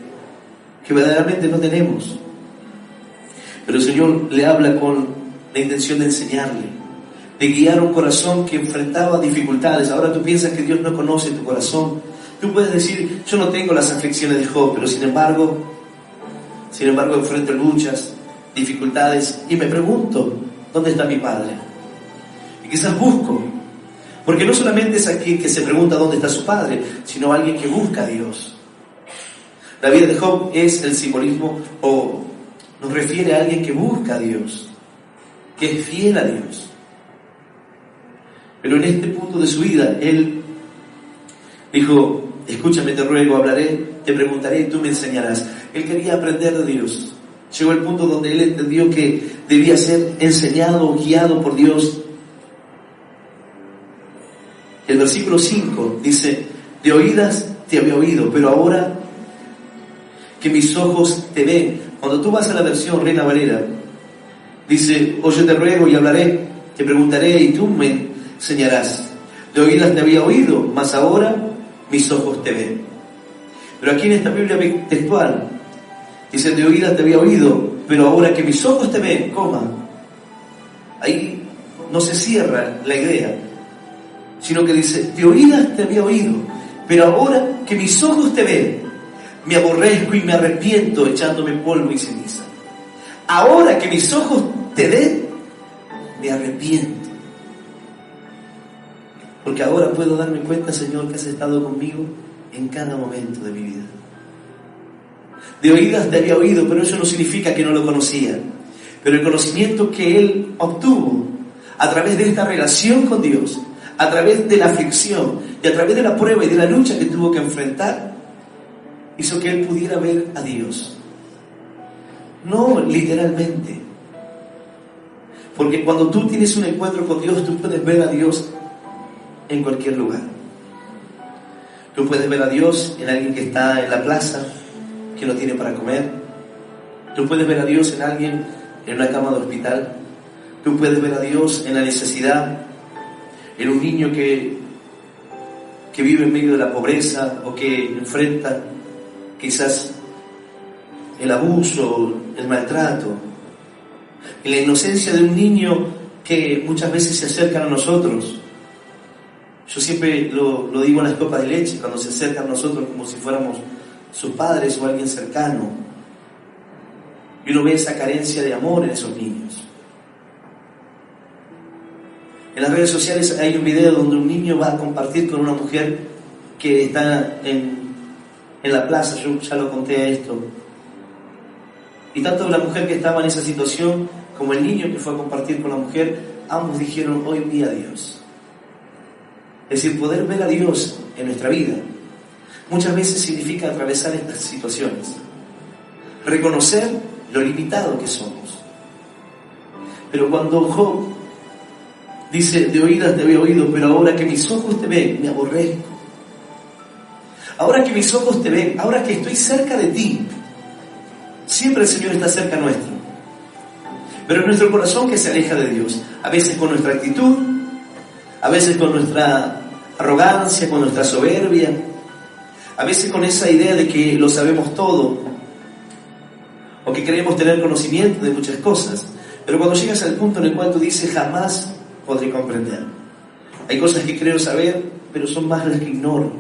verdaderamente no tenemos. Pero el Señor le habla con la intención de enseñarle, de guiar un corazón que enfrentaba dificultades. Ahora tú piensas que Dios no conoce tu corazón. Tú puedes decir, yo no tengo las aflicciones de Job, pero sin embargo enfrento luchas, dificultades, y me pregunto, ¿dónde está mi Padre? Y quizás busco, porque no solamente es aquel que se pregunta dónde está su Padre, sino alguien que busca a Dios. La vida de Job es el simbolismo, o nos refiere a alguien que busca a Dios, que es fiel a Dios. Pero en este punto de su vida, él dijo, escúchame, te ruego, hablaré, te preguntaré y tú me enseñarás. Él quería aprender de Dios. Llegó el punto donde él entendió que debía ser enseñado, guiado por Dios. El versículo 5 dice, de oídas te había oído, pero ahora que mis ojos te ven. Cuando tú vas a la versión Reina Valera, dice, oye, te ruego y hablaré, te preguntaré y tú me enseñarás. De oídas te había oído, mas ahora mis ojos te ven. Pero aquí en esta Biblia textual, dice, de oídas te había oído, pero ahora que mis ojos te ven, ahí no se cierra la idea, sino que dice, de oídas te había oído, pero ahora que mis ojos te ven, me aborrezco y me arrepiento echándome polvo y ceniza. Ahora que mis ojos te ven, me arrepiento. Porque ahora puedo darme cuenta, Señor, que has estado conmigo en cada momento de mi vida. De oídas te había oído, pero eso no significa que no lo conocía. Pero el conocimiento que él obtuvo a través de esta relación con Dios, a través de la aflicción y a través de la prueba y de la lucha que tuvo que enfrentar, hizo que él pudiera ver a Dios. No literalmente. Porque cuando tú tienes un encuentro con Dios, tú puedes ver a Dios en cualquier lugar. Tú puedes ver a Dios en alguien que está en la plaza, que no tiene para comer. Tú puedes ver a Dios en alguien en una cama de hospital. Tú puedes ver a Dios en la necesidad, en un niño que vive en medio de la pobreza o que enfrenta quizás el abuso, el maltrato, en la inocencia de un niño que muchas veces se acercan a nosotros. Yo siempre lo digo en las copas de leche, cuando se acercan a nosotros como si fuéramos sus padres o alguien cercano, y uno ve esa carencia de amor en esos niños. En las redes sociales hay un video donde un niño va a compartir con una mujer que está en la plaza. Yo ya lo conté a esto. Y tanto la mujer que estaba en esa situación como el niño que fue a compartir con la mujer, ambos dijeron, hoy vi a Dios. Es decir, poder ver a Dios en nuestra vida muchas veces significa atravesar estas situaciones, reconocer lo limitado que somos. Pero cuando Job dice, de oídas te había oído, pero ahora que mis ojos te ven, me aborrezco. Ahora que mis ojos te ven, ahora que estoy cerca de ti, siempre el Señor está cerca nuestro. Pero es nuestro corazón que se aleja de Dios, a veces con nuestra actitud, a veces con nuestra arrogancia, con nuestra soberbia, a veces con esa idea de que lo sabemos todo, o que queremos tener conocimiento de muchas cosas. Pero cuando llegas al punto en el cual tú dices, jamás podré comprender. Hay cosas que creo saber, pero son más las que ignoro.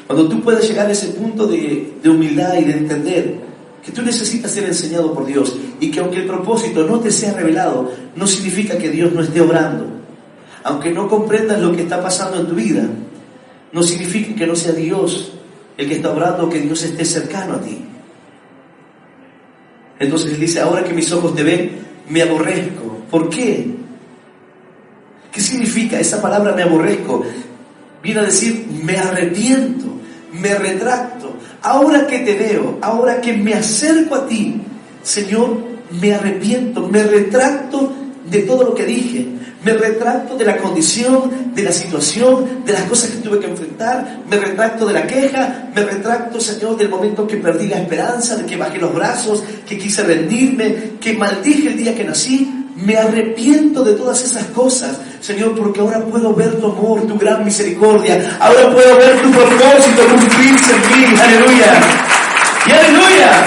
Cuando tú puedes llegar a ese punto de humildad y de entender que tú necesitas ser enseñado por Dios y que aunque el propósito no te sea revelado, no significa que Dios no esté obrando. Aunque no comprendas lo que está pasando en tu vida, no significa que no sea Dios el que está obrando o que Dios esté cercano a ti. Entonces Él dice, ahora que mis ojos te ven, me aborrezco. ¿Por qué? ¿Qué significa esa palabra me aborrezco? Viene a decir, me arrepiento, me retracto. Ahora que te veo, ahora que me acerco a ti, Señor, me arrepiento, me retracto de todo lo que dije. Me retracto de la condición, de la situación, de las cosas que tuve que enfrentar. Me retracto de la queja. Me retracto, Señor, del momento que perdí la esperanza, de que bajé los brazos, que quise rendirme, que maldije el día que nací. Me arrepiento de todas esas cosas, Señor, porque ahora puedo ver tu amor, tu gran misericordia. Ahora puedo ver tu propósito cumplirse en mí. ¡Aleluya! ¡Y aleluya!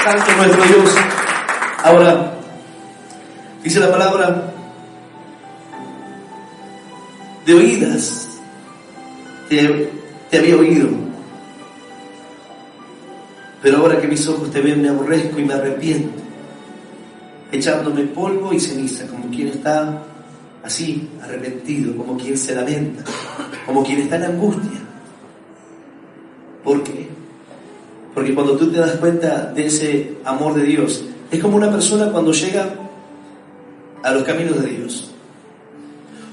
Santo nuestro Dios. Ahora, dice la palabra, de oídas te había oído, pero ahora que mis ojos te ven, me aborrezco y me arrepiento, echándome polvo y ceniza, como quien está así, arrepentido, como quien se lamenta, como quien está en angustia. ¿Por qué? Porque cuando tú te das cuenta de ese amor de Dios, es como una persona cuando llega a los caminos de Dios.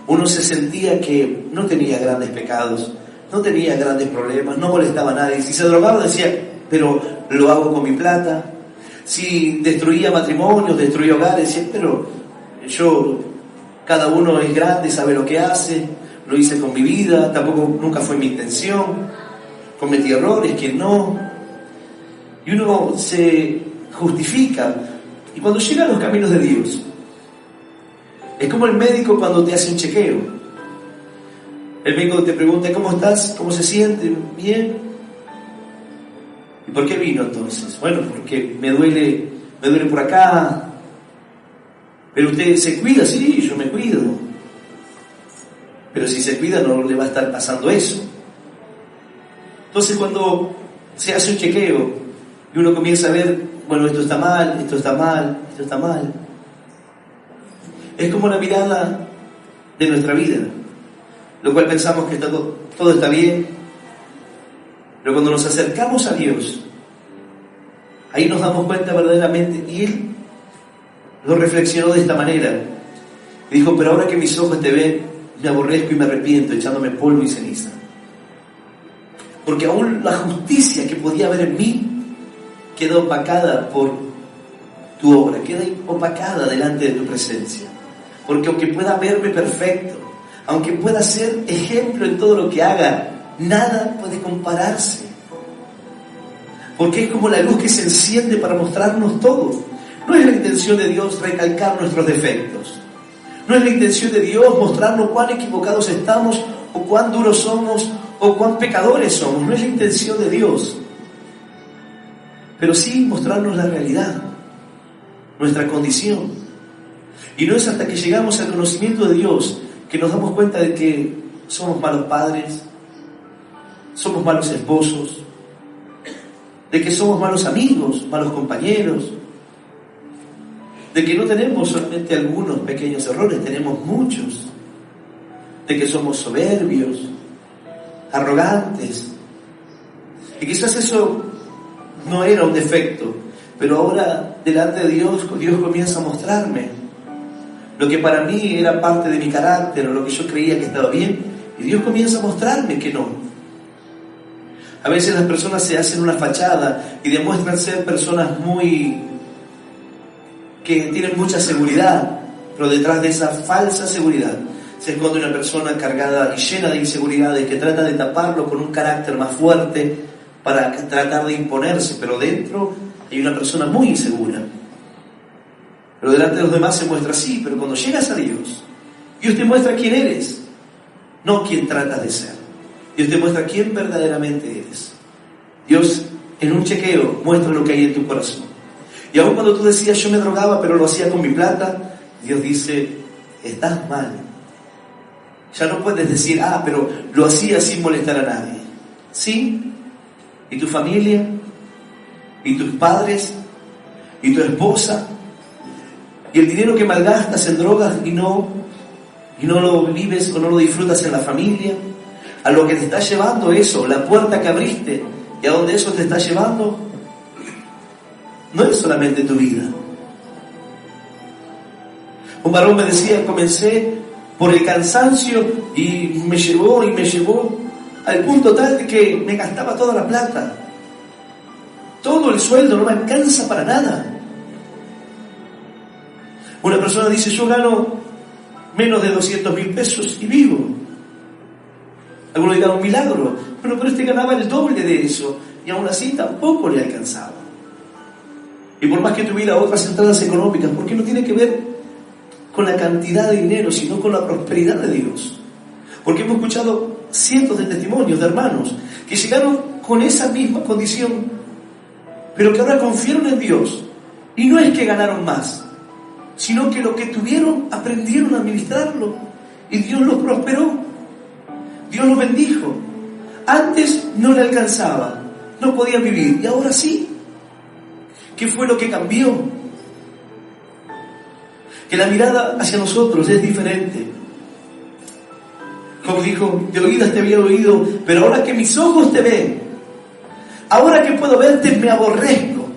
Uno se sentía que no tenía grandes pecados, no tenía grandes problemas, no molestaba a nadie. Si se drogaba decía, pero lo hago con mi plata. Si destruía matrimonios, destruía hogares, decía, pero cada uno es grande, sabe lo que hace, lo hice con mi vida, tampoco nunca fue mi intención, cometí errores, que no. Y uno se justifica. Y cuando llega a los caminos de Dios, es como el médico cuando te hace un chequeo. El médico te pregunta, ¿cómo estás? ¿Cómo se siente? ¿Bien? ¿Y por qué vino entonces? Bueno, porque me duele por acá. ¿Pero usted se cuida? Sí, yo me cuido. Pero si se cuida no le va a estar pasando eso. Entonces cuando se hace un chequeo y uno comienza a ver, bueno, esto está mal, esto está mal, esto está mal. Es como la mirada de nuestra vida, lo cual pensamos que todo está bien, pero cuando nos acercamos a Dios, ahí nos damos cuenta verdaderamente, y Él lo reflexionó de esta manera, y dijo, pero ahora que mis ojos te ven, me aborrezco y me arrepiento, echándome polvo y ceniza. Porque aún la justicia que podía haber en mí, queda opacada por tu obra, queda opacada delante de tu presencia. Porque aunque pueda verme perfecto, aunque pueda ser ejemplo en todo lo que haga, nada puede compararse. Porque es como la luz que se enciende para mostrarnos todo. No es la intención de Dios recalcar nuestros defectos. No es la intención de Dios mostrarnos cuán equivocados estamos, o cuán duros somos, o cuán pecadores somos. No es la intención de Dios. Pero sí mostrarnos la realidad, nuestra condición. Y no es hasta que llegamos al conocimiento de Dios que nos damos cuenta de que somos malos padres, somos malos esposos, de que somos malos amigos, malos compañeros, de que no tenemos solamente algunos pequeños errores, tenemos muchos, de que somos soberbios, arrogantes. Y quizás eso no era un defecto, pero ahora delante de Dios comienza a mostrarme lo que para mí era parte de mi carácter o lo que yo creía que estaba bien, y Dios comienza a mostrarme que no. A veces las personas se hacen una fachada y demuestran ser personas que tienen mucha seguridad, pero detrás de esa falsa seguridad se esconde una persona cargada y llena de inseguridades que trata de taparlo con un carácter más fuerte para tratar de imponerse, pero dentro hay una persona muy insegura. Pero delante de los demás se muestra así, pero cuando llegas a Dios, Dios te muestra quién eres, no quién tratas de ser. Dios te muestra quién verdaderamente eres. Dios, en un chequeo, muestra lo que hay en tu corazón. Y aún cuando tú decías, yo me drogaba, pero lo hacía con mi plata, Dios dice, estás mal, Ya no puedes decir, pero lo hacía sin molestar a nadie. ¿Sí? ¿Y tu familia? ¿Y tus padres? ¿Y tu esposa? ¿Y el dinero que malgastas en drogas y no lo vives o no lo disfrutas en la familia? ¿A lo que te está llevando eso? ¿La puerta que abriste? ¿Y a dónde eso te está llevando? No es solamente tu vida. Un varón me decía, comencé por el cansancio y me llevó al punto tal de que me gastaba toda la plata. Todo el sueldo no me alcanza para nada. Una persona dice, yo gano menos de 200.000 pesos y vivo. Algunos dirán, un milagro. Pero este ganaba el doble de eso y aún así tampoco le alcanzaba. Y por más que tuviera otras entradas económicas, porque no tiene que ver con la cantidad de dinero, sino con la prosperidad de Dios. Porque hemos escuchado cientos de testimonios de hermanos que llegaron con esa misma condición, pero que ahora confiaron en Dios. Y no es que ganaron más, sino que lo que tuvieron aprendieron a administrarlo y Dios los prosperó, Dios los bendijo. Antes no le alcanzaba, no podía vivir, y ahora sí. ¿Qué fue lo que cambió? Que la mirada hacia nosotros es diferente. Como dijo, de oídas te había oído, pero ahora que mis ojos te ven, ahora que puedo verte me aborrezco,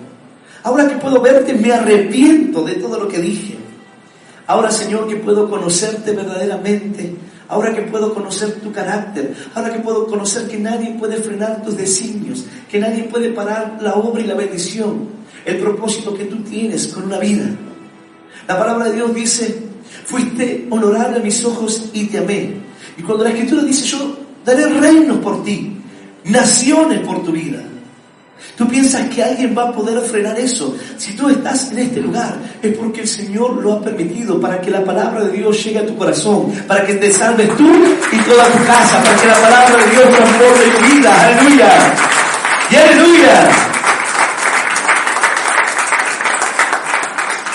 ahora que puedo verte me arrepiento de todo lo que dije. Ahora, Señor, que puedo conocerte verdaderamente, ahora que puedo conocer tu carácter, ahora que puedo conocer que nadie puede frenar tus designios, que nadie puede parar la obra y la bendición, el propósito que tú tienes con una vida. La palabra de Dios dice, fuiste honorable a mis ojos y te amé. Y cuando la Escritura dice, yo daré reinos por ti, naciones por tu vida. ¿Tú piensas que alguien va a poder frenar eso? Si tú estás en este lugar, es porque el Señor lo ha permitido, para que la palabra de Dios llegue a tu corazón, para que te salves tú y toda tu casa, para que la palabra de Dios transforme tu vida. ¡Aleluya! ¡Y aleluya!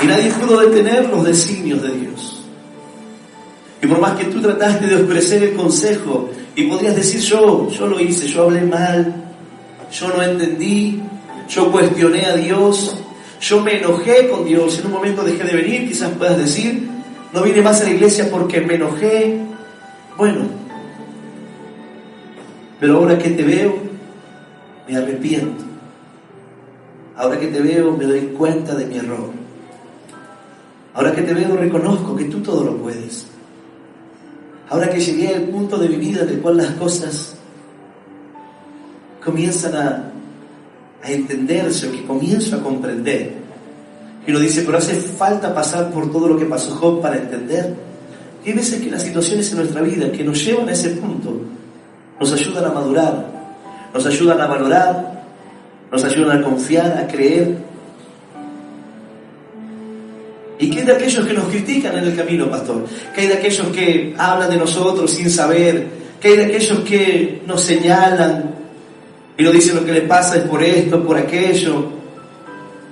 Y nadie pudo detener los designios de Dios. Y por más que tú trataste de oscurecer el consejo, y podrías decir, yo lo hice, yo hablé mal, yo no entendí, yo cuestioné a Dios, yo me enojé con Dios, en un momento dejé de venir, quizás puedas decir, no vine más a la iglesia porque me enojé. Bueno, pero ahora que te veo, me arrepiento. Ahora que te veo, me doy cuenta de mi error. Ahora que te veo, reconozco que tú todo lo puedes. Ahora que llegué al punto de mi vida en el cual las cosas comienzan a entenderse, o que comienzo a comprender. Y uno dice, pero hace falta pasar por todo lo que pasó Job para entender. Y hay veces que las situaciones en nuestra vida que nos llevan a ese punto nos ayudan a madurar, nos ayudan a valorar, nos ayudan a confiar, a creer. ¿Y qué hay de aquellos que nos critican en el camino, pastor? ¿Qué hay de aquellos que hablan de nosotros sin saber? ¿Qué hay de aquellos que nos señalan y nos dicen lo que le pasa es por esto, por aquello?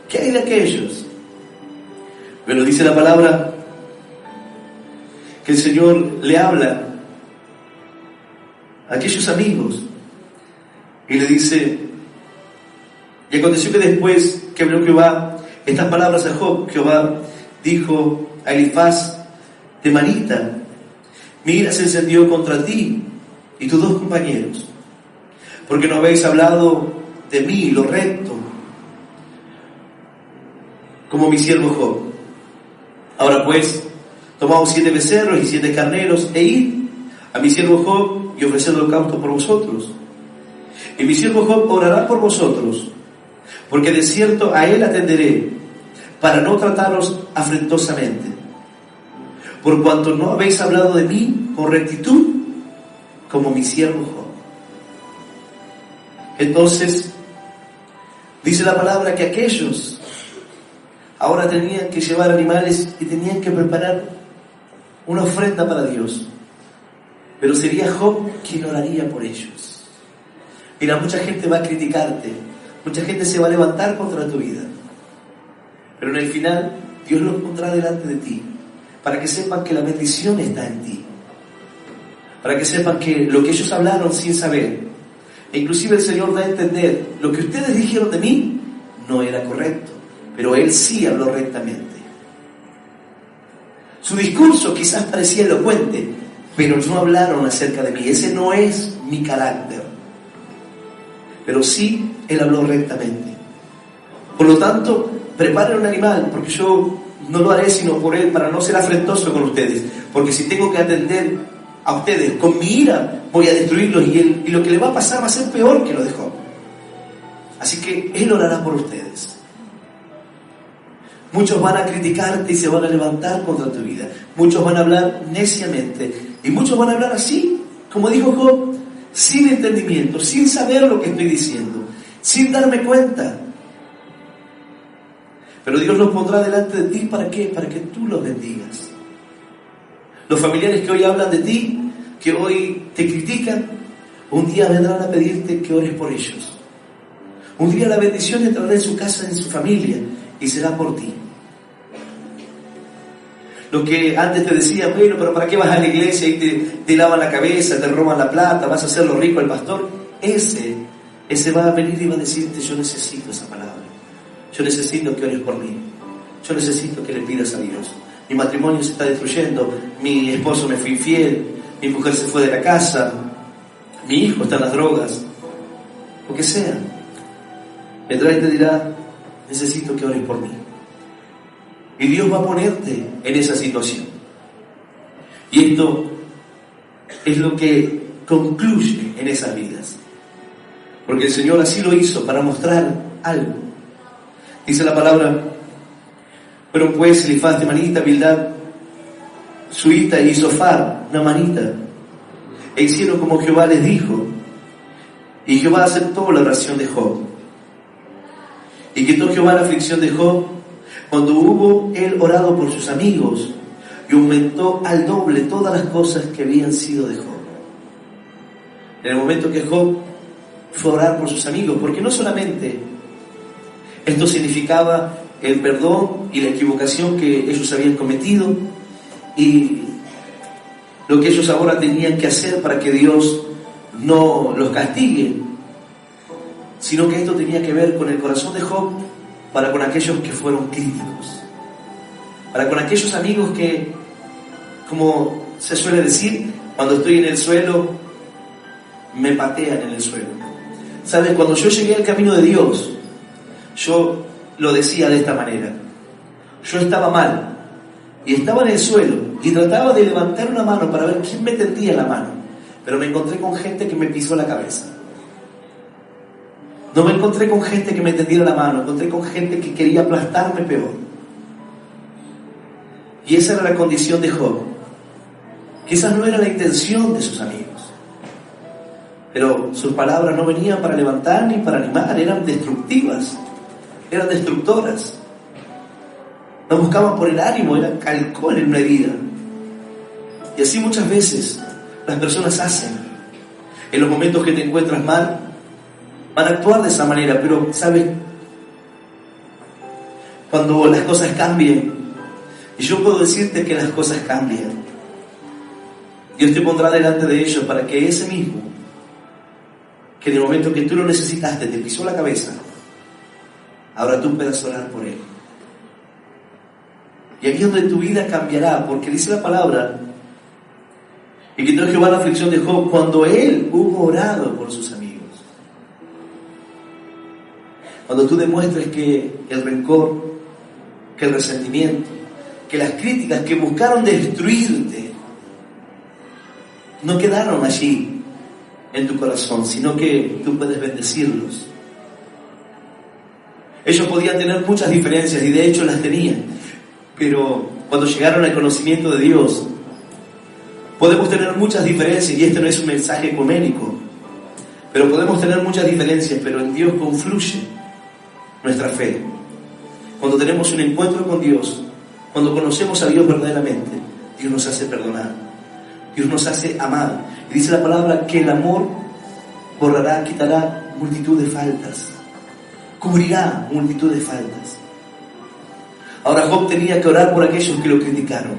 ¿Qué hay de aquellos? Pero dice la palabra que el Señor le habla a aquellos amigos y le dice, y aconteció que después que habló Jehová estas palabras a Job, Jehová dijo a Elifaz temanita, mi ira se encendió contra ti y tus dos compañeros, porque no habéis hablado de mí lo recto, como mi siervo Job. Ahora pues, tomaos 7 becerros y 7 carneros, e id a mi siervo Job y ofreced holocausto por vosotros. Y mi siervo Job orará por vosotros, porque de cierto a él atenderé, para no trataros afrentosamente, por cuanto no habéis hablado de mí con rectitud, como mi siervo Job. Entonces, dice la palabra que aquellos ahora tenían que llevar animales y tenían que preparar una ofrenda para Dios, pero sería Job quien oraría por ellos. Mira, mucha gente va a criticarte, mucha gente se va a levantar contra tu vida, pero en el final Dios los pondrá delante de ti para que sepan que la bendición está en ti. para que sepan que lo que ellos hablaron sin saber, e inclusive el Señor da a entender, lo que ustedes dijeron de mí no era correcto, pero Él sí habló rectamente. Su discurso quizás parecía elocuente, pero no hablaron acerca de mí. Ese no es mi carácter. Pero sí, Él habló rectamente. Por lo tanto, preparen un animal, porque yo no lo haré sino por Él, para no ser afrentoso con ustedes. Porque si tengo que atender a ustedes con mi ira, voy a destruirlos y lo que le va a pasar va a ser peor que lo de Job. Así que Él orará por ustedes. Muchos van a criticarte y se van a levantar contra tu vida. Muchos van a hablar neciamente. Y muchos van a hablar así, como dijo Job, sin entendimiento, sin saber lo que estoy diciendo, sin darme cuenta. Pero Dios los pondrá delante de ti, ¿para qué? Para que tú los bendigas. Los familiares que hoy hablan de ti, que hoy te critican, un día vendrán a pedirte que ores por ellos. Un día la bendición entrará en su casa, en su familia, y será por ti. Los que antes te decían, bueno, pero ¿para qué vas a la iglesia y te lavan la cabeza, te roban la plata, vas a hacerlo rico al pastor? Ese va a venir y va a decirte, yo necesito esa palabra. Yo necesito que ores por mí. Yo necesito que le pidas a Dios. Mi matrimonio se está destruyendo, mi esposo me fue infiel, mi mujer se fue de la casa, mi hijo está en las drogas, lo que sea. Vendrá y te dirá, necesito que ores por mí. Y Dios va a ponerte en esa situación. Y esto es lo que concluye en esas vidas. Porque el Señor así lo hizo para mostrar algo. Dice la palabra, fueron pues Elifaz de manita, Bildad, Suita y Zofar, una manita, e hicieron como Jehová les dijo. Y Jehová aceptó la oración de Job. Y quitó Jehová la aflicción de Job cuando hubo él orado por sus amigos, y aumentó al doble todas las cosas que habían sido de Job. En el momento que Job fue a orar por sus amigos, porque no solamente esto significaba el perdón y la equivocación que ellos habían cometido y lo que ellos ahora tenían que hacer para que Dios no los castigue, sino que esto tenía que ver con el corazón de Job para con aquellos que fueron críticos, para con aquellos amigos que, como se suele decir, cuando estoy en el suelo, me patean en el suelo. ¿Sabes? Cuando yo llegué al camino de Dios, yo lo decía de esta manera. Yo estaba mal y estaba en el suelo y trataba de levantar una mano para ver quién me tendía la mano, pero me encontré con gente que me pisó la cabeza. No me encontré con gente que me tendiera la mano, encontré con gente que quería aplastarme peor. Y esa era la condición de Job. Quizás no era la intención de sus amigos, pero sus palabras no venían para levantar ni para animar, eran destructivas, eran destructoras. No buscaban por el ánimo, eran calcón en una herida. Y así muchas veces las personas hacen. En los momentos que te encuentras mal, van a actuar de esa manera, pero ¿sabes? Cuando las cosas cambian, y yo puedo decirte que las cosas cambian, Dios te pondrá delante de ellos para que ese mismo, que en el momento que tú lo necesitaste, te pisó la cabeza, ahora tú puedas orar por él. Y aquí es donde tu vida cambiará, porque dice la palabra, y quitó Jehová la aflicción de Job cuando él hubo orado por sus amigos. Cuando tú demuestres que el rencor, que el resentimiento, que las críticas que buscaron destruirte no quedaron allí en tu corazón, sino que tú puedes bendecirlos. Ellos podían tener muchas diferencias y de hecho las tenían, pero cuando llegaron al conocimiento de Dios, podemos tener muchas diferencias, y este no es un mensaje ecuménico, pero podemos tener muchas diferencias, pero en Dios confluye nuestra fe. Cuando tenemos un encuentro con Dios, cuando conocemos a Dios verdaderamente, Dios nos hace perdonar, Dios nos hace amar. Y dice la palabra que el amor borrará, quitará multitud de faltas, cubrirá multitud de faltas. Ahora Job tenía que orar por aquellos que lo criticaron,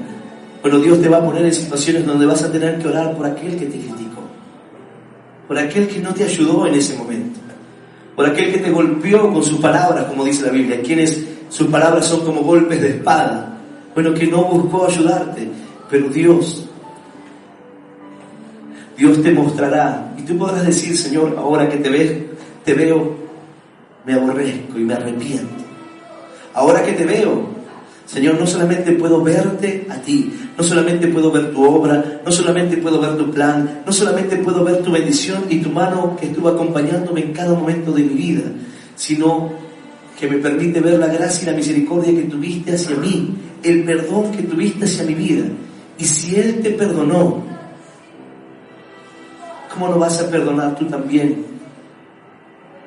Bueno, Dios te va a poner en situaciones donde vas a tener que orar por aquel que te criticó, por aquel que no te ayudó en ese momento, por aquel que te golpeó con sus palabras, como dice la Biblia, quienes sus palabras son como golpes de espada. Bueno, que no buscó ayudarte, pero Dios te mostrará, y tú podrás decir: Señor, ahora que te veo, me aborrezco y me arrepiento. Ahora que te veo, Señor, no solamente puedo verte a ti, no solamente puedo ver tu obra, no solamente puedo ver tu plan, no solamente puedo ver tu bendición y tu mano que estuvo acompañándome en cada momento de mi vida, sino que me permite ver la gracia y la misericordia que tuviste hacia mí, el perdón que tuviste hacia mi vida. Y si Él te perdonó, ¿cómo no vas a perdonar tú también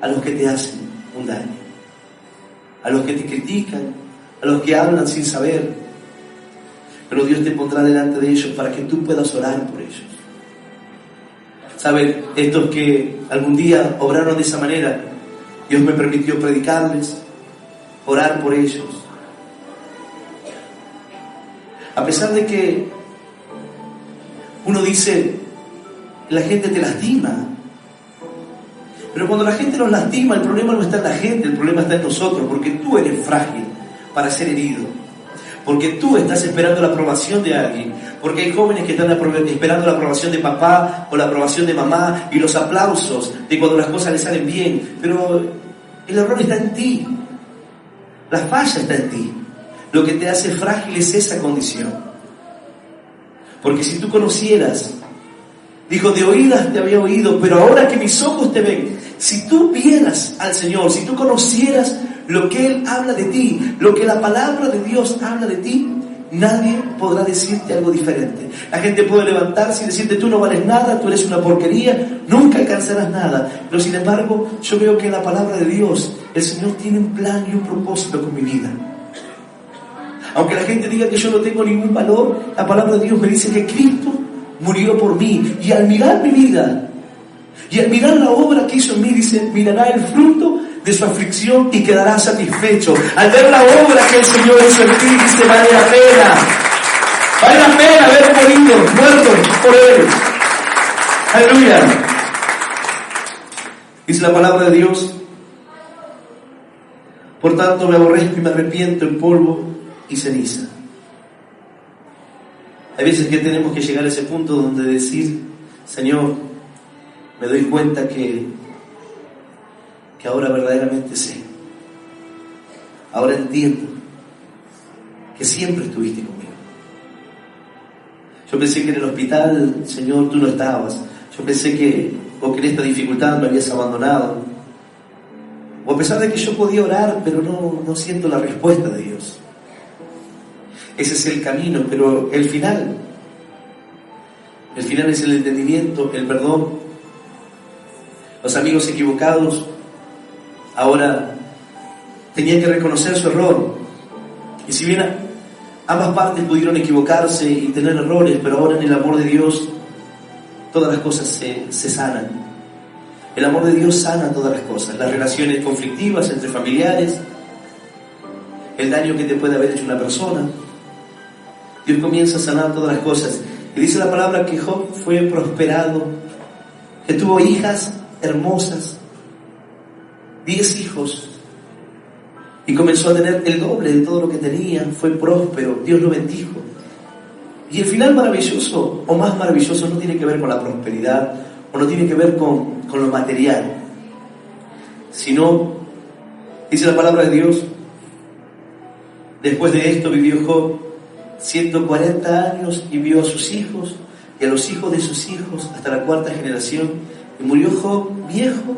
a los que te hacen un daño? A los que te critican, a los que hablan sin saber. Pero Dios te pondrá delante de ellos para que tú puedas orar por ellos. ¿Saben? Estos que algún día obraron de esa manera, Dios me permitió predicarles, orar por ellos. A pesar de que uno dice, la gente te lastima, pero cuando la gente nos lastima, el problema no está en la gente, el problema está en nosotros, porque tú eres frágil para ser herido, porque tú estás esperando la aprobación de alguien, porque hay jóvenes que están esperando la aprobación de papá o la aprobación de mamá y los aplausos de cuando las cosas les salen bien, pero el error está en ti, la falla está en ti. Lo que te hace frágil es esa condición, porque si tú conocieras, dijo, de oídas te había oído, pero ahora que mis ojos te ven. Si tú vieras al Señor, si tú conocieras lo que Él habla de ti, lo que la palabra de Dios habla de ti, nadie podrá decirte algo diferente. La gente puede levantarse y decirte, tú no vales nada, tú eres una porquería, nunca alcanzarás nada. Pero sin embargo, yo veo que en la palabra de Dios, el Señor tiene un plan y un propósito con mi vida. Aunque la gente diga que yo no tengo ningún valor, la palabra de Dios me dice que Cristo murió por mí, y al mirar mi vida y al mirar la obra que hizo en mí, dice, mirará el fruto de su aflicción y quedará satisfecho. Al ver la obra que el Señor hizo en ti, dice, vale la pena haber morido, muerto por Él. Aleluya. Dice la palabra de Dios, por tanto me aborrezco y me arrepiento en polvo y ceniza. Hay veces que tenemos que llegar a ese punto donde decir, Señor, me doy cuenta que ahora verdaderamente sé. Ahora entiendo que siempre estuviste conmigo. Yo pensé que en el hospital, Señor, tú no estabas. Yo pensé que en esta dificultad me habías abandonado. O a pesar de que yo podía orar, pero no siento la respuesta de Dios. Ese es el camino, pero el final es el entendimiento, el perdón. Los amigos equivocados ahora tenían que reconocer su error. Y si bien ambas partes pudieron equivocarse y tener errores, pero ahora en el amor de Dios todas las cosas se sanan. El amor de Dios sana todas las cosas, las relaciones conflictivas entre familiares, el daño que te puede haber hecho una persona. Dios comienza a sanar todas las cosas. Y dice la palabra que Job fue prosperado, que tuvo hijas hermosas, 10 hijos, y comenzó a tener el doble de todo lo que tenía. Fue próspero, Dios lo bendijo. Y el final maravilloso, o más maravilloso, no tiene que ver con la prosperidad, o no tiene que ver con lo material, sino, dice la palabra de Dios, después de esto vivió Job 140 años y vio a sus hijos y a los hijos de sus hijos hasta la 4ª generación, y murió Job viejo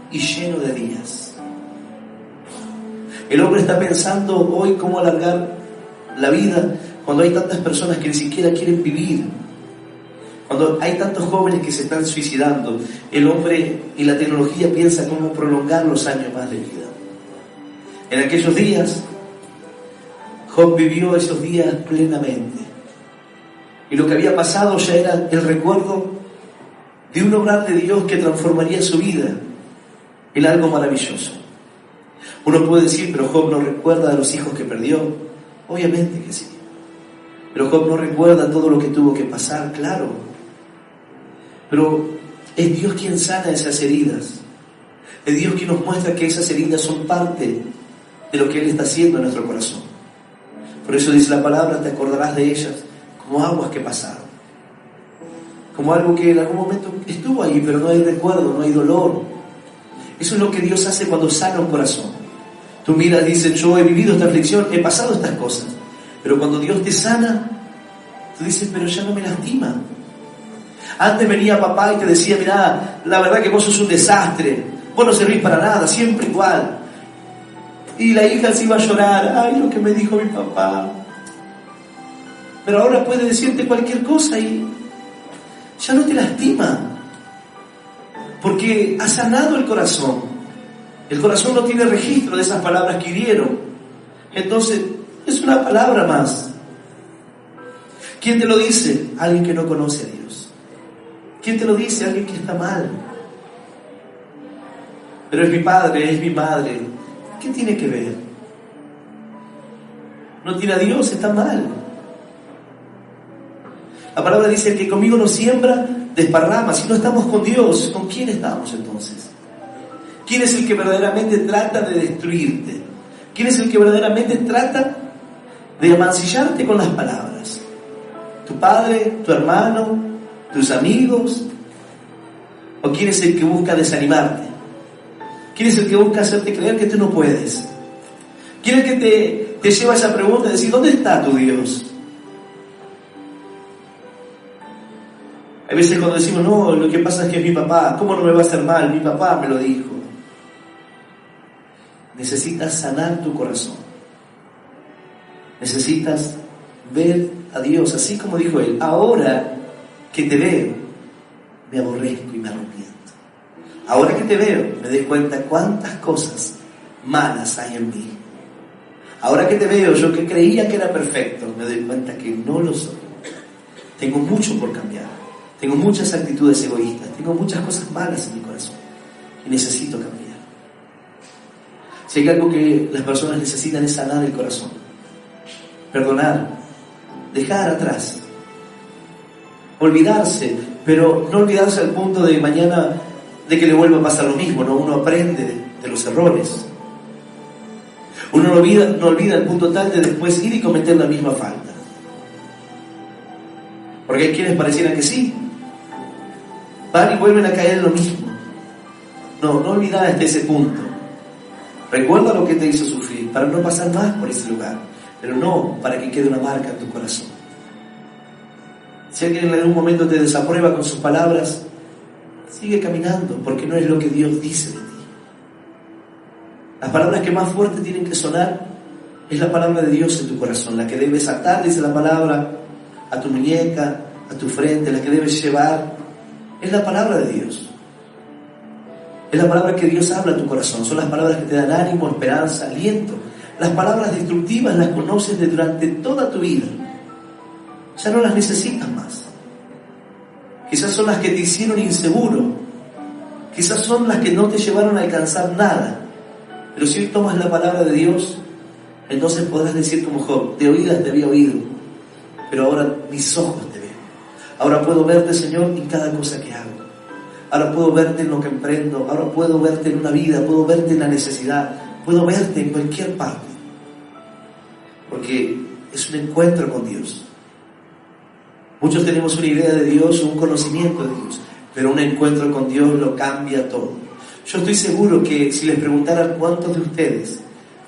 y lleno de días. El hombre está pensando hoy cómo alargar la vida cuando hay tantas personas que ni siquiera quieren vivir, cuando hay tantos jóvenes que se están suicidando. El hombre y la tecnología piensa cómo prolongar los años más de vida. En aquellos días Job vivió esos días plenamente, y lo que había pasado ya era el recuerdo de un obrar de Dios que transformaría su vida en algo maravilloso. Uno puede decir, pero Job no recuerda de los hijos que perdió. Obviamente que sí. Pero Job no recuerda todo lo que tuvo que pasar, claro. Pero es Dios quien sana esas heridas. Es Dios quien nos muestra que esas heridas son parte de lo que Él está haciendo en nuestro corazón. Por eso dice la palabra, te acordarás de ellas como aguas que pasaron. Como algo que en algún momento estuvo ahí, pero no hay recuerdo, no hay dolor. Eso es lo que Dios hace cuando sana un corazón. Tú miras y dices, yo he vivido esta aflicción, he pasado estas cosas. Pero cuando Dios te sana, tú dices, pero ya no me lastima. Antes venía papá y te decía, mirá, la verdad que vos sos un desastre, vos no servís para nada, siempre igual. Y la hija se iba a llorar, ay, lo que me dijo mi papá. Pero ahora puede decirte cualquier cosa y ya no te lastima. Porque ha sanado el corazón. El corazón no tiene registro de esas palabras que hirieron. Entonces, es una palabra más. ¿Quién te lo dice? Alguien que no conoce a Dios. ¿Quién te lo dice? Alguien que está mal. Pero es mi padre, es mi madre. ¿Qué tiene que ver? No tiene a Dios, está mal. La palabra dice, el que conmigo no siembra, desparrama. Si no estamos con Dios, ¿con quién estamos entonces? ¿Quién es el que verdaderamente trata de destruirte? ¿Quién es el que verdaderamente trata de amancillarte con las palabras? ¿Tu padre, tu hermano, tus amigos? ¿O quién es el que busca desanimarte? ¿Quién es el que busca hacerte creer que tú no puedes? ¿Quién es el que te lleva a esa pregunta de decir, ¿dónde está tu Dios? Hay veces cuando decimos, no, lo que pasa es que es mi papá, ¿cómo no me va a hacer mal? Mi papá me lo dijo. Necesitas sanar tu corazón. Necesitas ver a Dios, así como dijo Él, ahora que te veo, me aborrezco y me arrepiento. Ahora que te veo, me doy cuenta cuántas cosas malas hay en mí. Ahora que te veo, yo que creía que era perfecto, me doy cuenta que no lo soy. Tengo mucho por cambiar. Tengo muchas actitudes egoístas. Tengo muchas cosas malas en mi corazón. Y necesito cambiar. Si hay algo que las personas necesitan es sanar el corazón. Perdonar. Dejar atrás. Olvidarse. Pero no olvidarse al punto de mañana de que le vuelva a pasar lo mismo, ¿no? Uno aprende de los errores. Uno no olvida al punto tal de después ir y cometer la misma falta. Porque hay quienes parecieran que sí. Van y vuelven a caer en lo mismo. No olvidar hasta ese punto. Recuerda lo que te hizo sufrir para no pasar más por ese lugar, pero no para que quede una marca en tu corazón. Si alguien en algún momento te desaprueba con sus palabras, sigue caminando, porque no es lo que Dios dice de ti. Las palabras que más fuerte tienen que sonar es la palabra de Dios en tu corazón, la que debes atar, dice la palabra, a tu muñeca, a tu frente, la que debes llevar, es la palabra de Dios. Es la palabra que Dios habla a tu corazón, son las palabras que te dan ánimo, esperanza, aliento. Las palabras destructivas las conoces de durante toda tu vida. Ya no las necesitas más. Quizás son las que te hicieron inseguro. Quizás son las que no te llevaron a alcanzar nada. Pero si hoy tomas la palabra de Dios, entonces podrás decir como Job, de oídas te había oído, pero ahora mis ojos te ven. Ahora puedo verte, Señor, en cada cosa que hago. Ahora puedo verte en lo que emprendo. Ahora puedo verte en una vida, puedo verte en la necesidad, puedo verte en cualquier parte. Porque es un encuentro con Dios. Muchos tenemos una idea de Dios o un conocimiento de Dios, pero un encuentro con Dios lo cambia todo. Yo estoy seguro que si les preguntaran cuántos de ustedes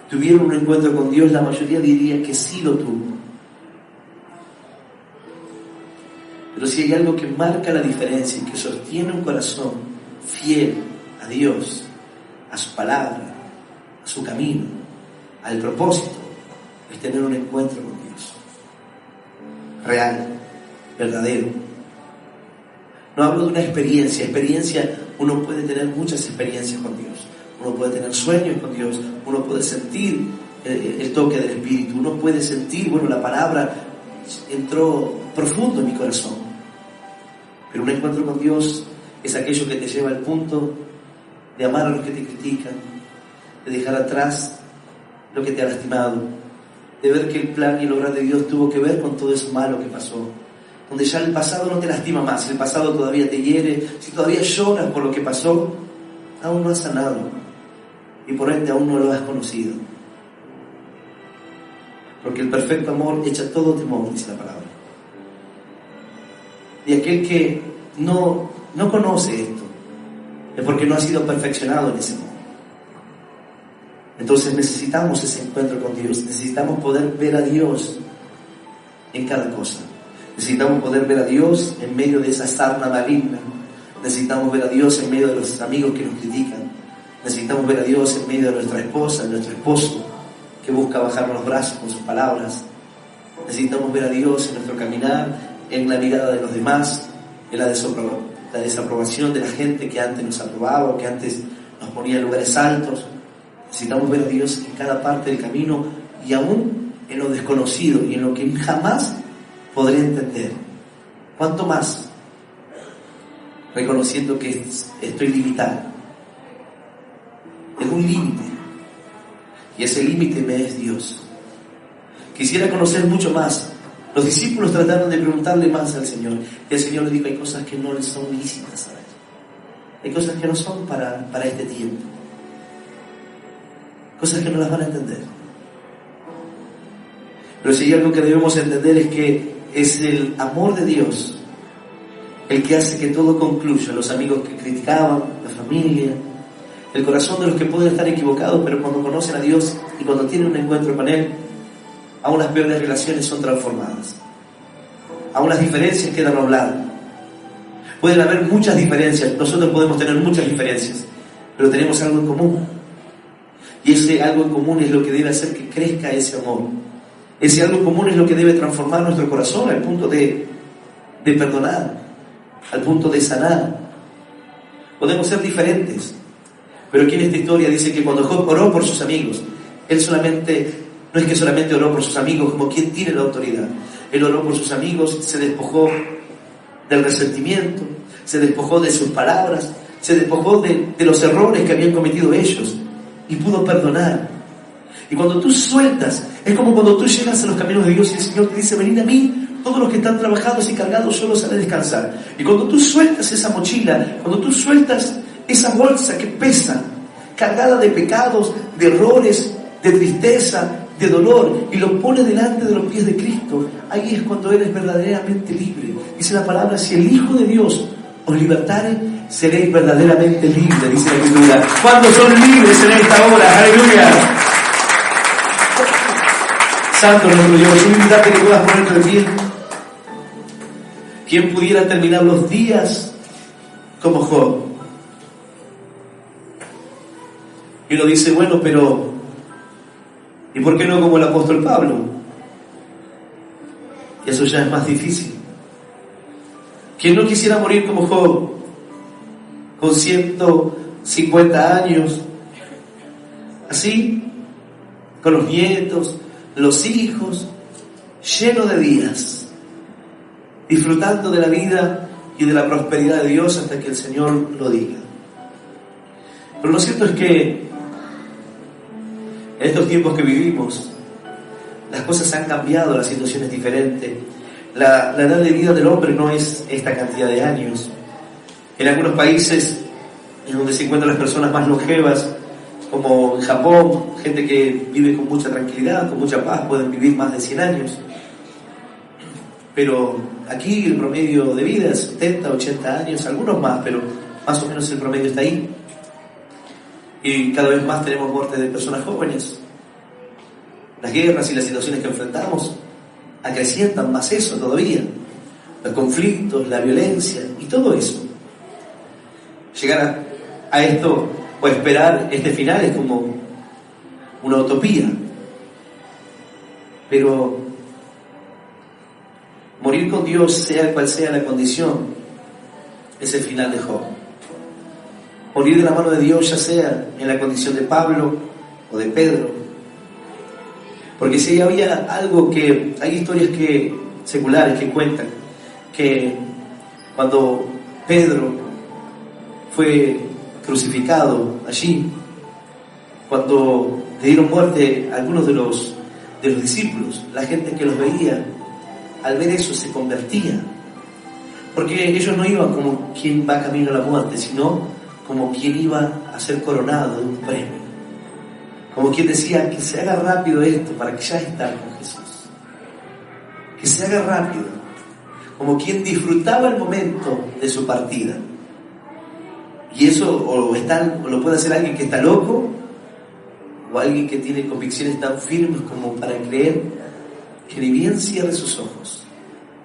tuvieron un encuentro con Dios, la mayoría diría que sí lo tuvo. Pero si hay algo que marca la diferencia y que sostiene un corazón fiel a Dios, a su palabra, a su camino, al propósito, es tener un encuentro con Dios. Real, verdadero. No hablo de una experiencia. Uno puede tener muchas experiencias con Dios. Uno puede tener sueños con Dios. Uno puede sentir el toque del Espíritu. Uno puede sentir, la palabra entró profundo en mi corazón. Pero un encuentro con Dios es aquello que te lleva al punto de amar a los que te critican, de dejar atrás lo que te ha lastimado, de ver que el plan y el obrar de Dios tuvo que ver con todo eso malo que pasó. Donde ya el pasado no te lastima más, si el pasado todavía te hiere, si todavía lloras por lo que pasó, aún no has sanado y por ende aún no lo has conocido. Porque el perfecto amor echa todo temor, dice la palabra. Y aquel que no conoce esto es porque no ha sido perfeccionado en ese amor. Entonces necesitamos ese encuentro con Dios, necesitamos poder ver a Dios en cada cosa. Necesitamos poder ver a Dios en medio de esa sarna maligna. Necesitamos ver a Dios en medio de los amigos que nos critican. Necesitamos ver a Dios en medio de nuestra esposa, de nuestro esposo, que busca bajarnos los brazos con sus palabras. Necesitamos ver a Dios en nuestro caminar, en la mirada de los demás, en la desaprobación de la gente que antes nos aprobaba o que antes nos ponía en lugares altos. Necesitamos ver a Dios en cada parte del camino y aún en lo desconocido y en lo que jamás podré entender. ¿Cuánto más? Reconociendo que estoy limitado. En un límite. Y ese límite me es Dios. Quisiera conocer mucho más. Los discípulos trataron de preguntarle más al Señor. Y el Señor le dijo, hay cosas que no les son lícitas a Él. Hay cosas que no son para este tiempo. Cosas que no las van a entender. Pero si hay algo que debemos entender es que es el amor de Dios el que hace que todo concluya. Los amigos que criticaban, la familia, el corazón de los que pueden estar equivocados, pero cuando conocen a Dios y cuando tienen un encuentro con Él, aún las peores relaciones son transformadas. Aún las diferencias quedan a un lado. Pueden haber muchas diferencias, nosotros podemos tener muchas diferencias, pero tenemos algo en común. Y ese algo en común es lo que debe hacer que crezca ese amor. Ese algo en común es lo que debe transformar nuestro corazón al punto de perdonar, al punto de sanar. Podemos ser diferentes, pero aquí en esta historia dice que cuando Job oró por sus amigos, él no es que solamente oró por sus amigos como quien tiene la autoridad. Él oró por sus amigos, se despojó del resentimiento, se despojó de sus palabras, se despojó de los errores que habían cometido ellos y pudo perdonar. Y cuando tú sueltas, es como cuando tú llegas a los caminos de Dios y el Señor te dice, venid a mí, todos los que están trabajados y cargados, yo los haré descansar. Y cuando tú sueltas esa mochila, cuando tú sueltas esa bolsa que pesa, cargada de pecados, de errores, de tristeza, de dolor, y lo pones delante de los pies de Cristo, ahí es cuando eres verdaderamente libre. Dice la palabra, si el Hijo de Dios os libertare, seréis verdaderamente libres, dice la Escritura. ¿Cuántos son libres en esta hora? ¡Aleluya! Santo nuestro Dios, yo invitarte que puedas ponerte de pie. ¿Quién pudiera terminar los días como Job? Y uno dice, bueno, pero ¿y por qué no como el apóstol Pablo? Y eso ya es más difícil. ¿Quién no quisiera morir como Job? Con 150 años, así, con los nietos, los hijos, lleno de días, disfrutando de la vida y de la prosperidad de Dios hasta que el Señor lo diga. Pero lo cierto es que en estos tiempos que vivimos, las cosas han cambiado, la situación es diferente. La edad de vida del hombre no es esta cantidad de años. En algunos países en donde se encuentran las personas más longevas, como en Japón, gente que vive con mucha tranquilidad, con mucha paz, pueden vivir más de 100 años. Pero aquí el promedio de vida es 70, 80 años, algunos más, pero más o menos el promedio está ahí. Y cada vez más tenemos muerte de personas jóvenes. Las guerras y las situaciones que enfrentamos acrecientan más eso todavía. Los conflictos, la violencia y todo eso. Llegar a esto o esperar este final es como una utopía. Pero morir con Dios, sea cual sea la condición, es el final de Job. Morir de la mano de Dios, ya sea en la condición de Pablo o de Pedro. Porque si había algo que, hay historias seculares que cuentan que cuando Pedro fue crucificado allí, cuando le dieron muerte a algunos de los de los discípulos. La gente que los veía, al ver eso se convertía. Porque ellos no iban como quien va camino a la muerte, sino como quien iba a ser coronado de un premio. Como quien decía, que se haga rápido esto para que ya estar con Jesús. Que se haga rápido. Como quien disfrutaba el momento de su partida. Y eso o lo puede hacer alguien que está loco, o alguien que tiene convicciones tan firmes como para creer que ni bien cierre sus ojos,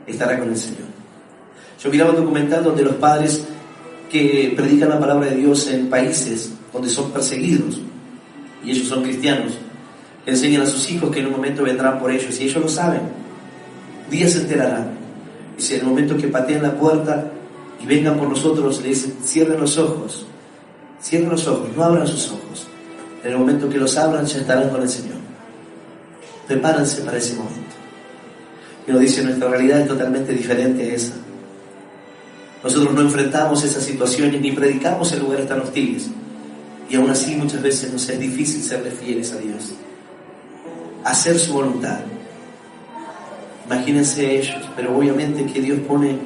estará con el Señor. Yo miraba un documental donde los padres que predican la palabra de Dios en países donde son perseguidos, y ellos son cristianos, enseñan a sus hijos que en un momento vendrán por ellos, y ellos lo saben, un día se enterarán. Y si en el momento que pateen la puerta y vengan por nosotros, le dicen, cierren los ojos, no abran sus ojos. En el momento que los abran, ya estarán con el Señor. Prepárense para ese momento. Y nos dice, nuestra realidad es totalmente diferente a esa. Nosotros no enfrentamos esas situaciones ni predicamos en lugares tan hostiles. Y aún así muchas veces nos es difícil serle fieles a Dios. Hacer su voluntad. Imagínense ellos, pero obviamente que Dios pone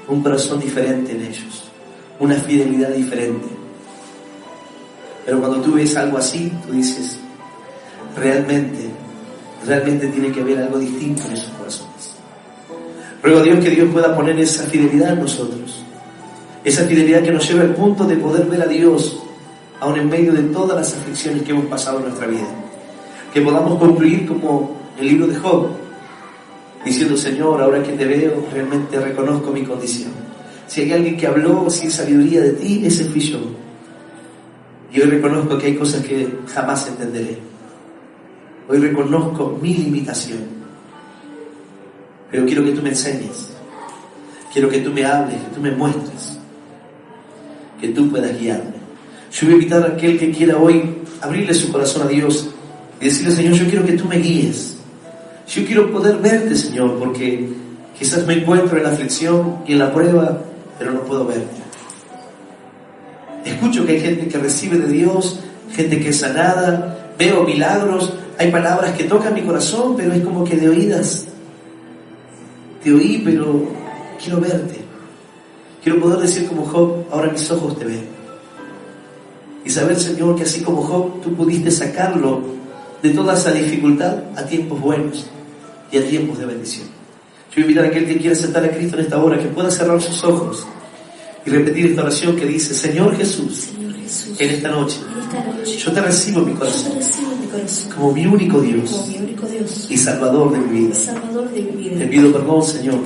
un corazón diferente en ellos. Una fidelidad diferente. Pero cuando tú ves algo así, tú dices, realmente tiene que haber algo distinto en esos corazones. Ruego a Dios que Dios pueda poner esa fidelidad en nosotros. Esa fidelidad que nos lleva al punto de poder ver a Dios, aun en medio de todas las aflicciones que hemos pasado en nuestra vida. Que podamos concluir como el libro de Job, diciendo, Señor, ahora que te veo, realmente reconozco mi condición. Si hay alguien que habló sin sabiduría de ti, ese fui yo. Y hoy reconozco que hay cosas que jamás entenderé. Hoy reconozco mi limitación. Pero quiero que tú me enseñes. Quiero que tú me hables, que tú me muestres. Que tú puedas guiarme. Yo voy a invitar a aquel que quiera hoy abrirle su corazón a Dios y decirle, Señor, yo quiero que tú me guíes. Yo quiero poder verte, Señor, porque quizás me encuentro en la aflicción y en la prueba, pero no puedo verte. Escucho que hay gente que recibe de Dios, gente que es sanada, veo milagros, hay palabras que tocan mi corazón, pero es como que de oídas. Te oí, pero quiero verte. Quiero poder decir como Job, ahora mis ojos te ven. Y saber, Señor, que así como Job, tú pudiste sacarlo de toda esa dificultad a tiempos buenos y a tiempos de bendición. Yo voy a invitar a aquel que quiera aceptar a Cristo en esta hora, que pueda cerrar sus ojos y repetir esta oración que dice, Señor Jesús, en esta noche, yo te recibo en mi corazón como mi único Dios y Salvador de mi vida. Te pido perdón, Señor,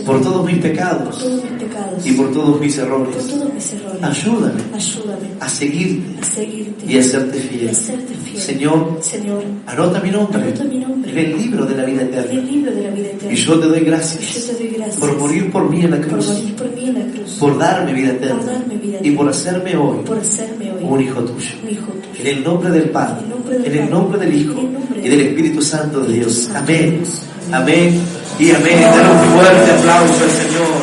por todos mis pecados y por todos mis errores. Ayúdame a seguirte y a serte fiel. Señor, anota mi nombre en el libro de la vida eterna. Y yo te doy gracias por morir por mí en la cruz, por darme vida eterna y por hacerme hoy un hijo tuyo. En el nombre del Padre, en el nombre del Hijo y del Espíritu Santo de Dios. Amén. Amén y amén. Dale un fuerte aplauso al Señor.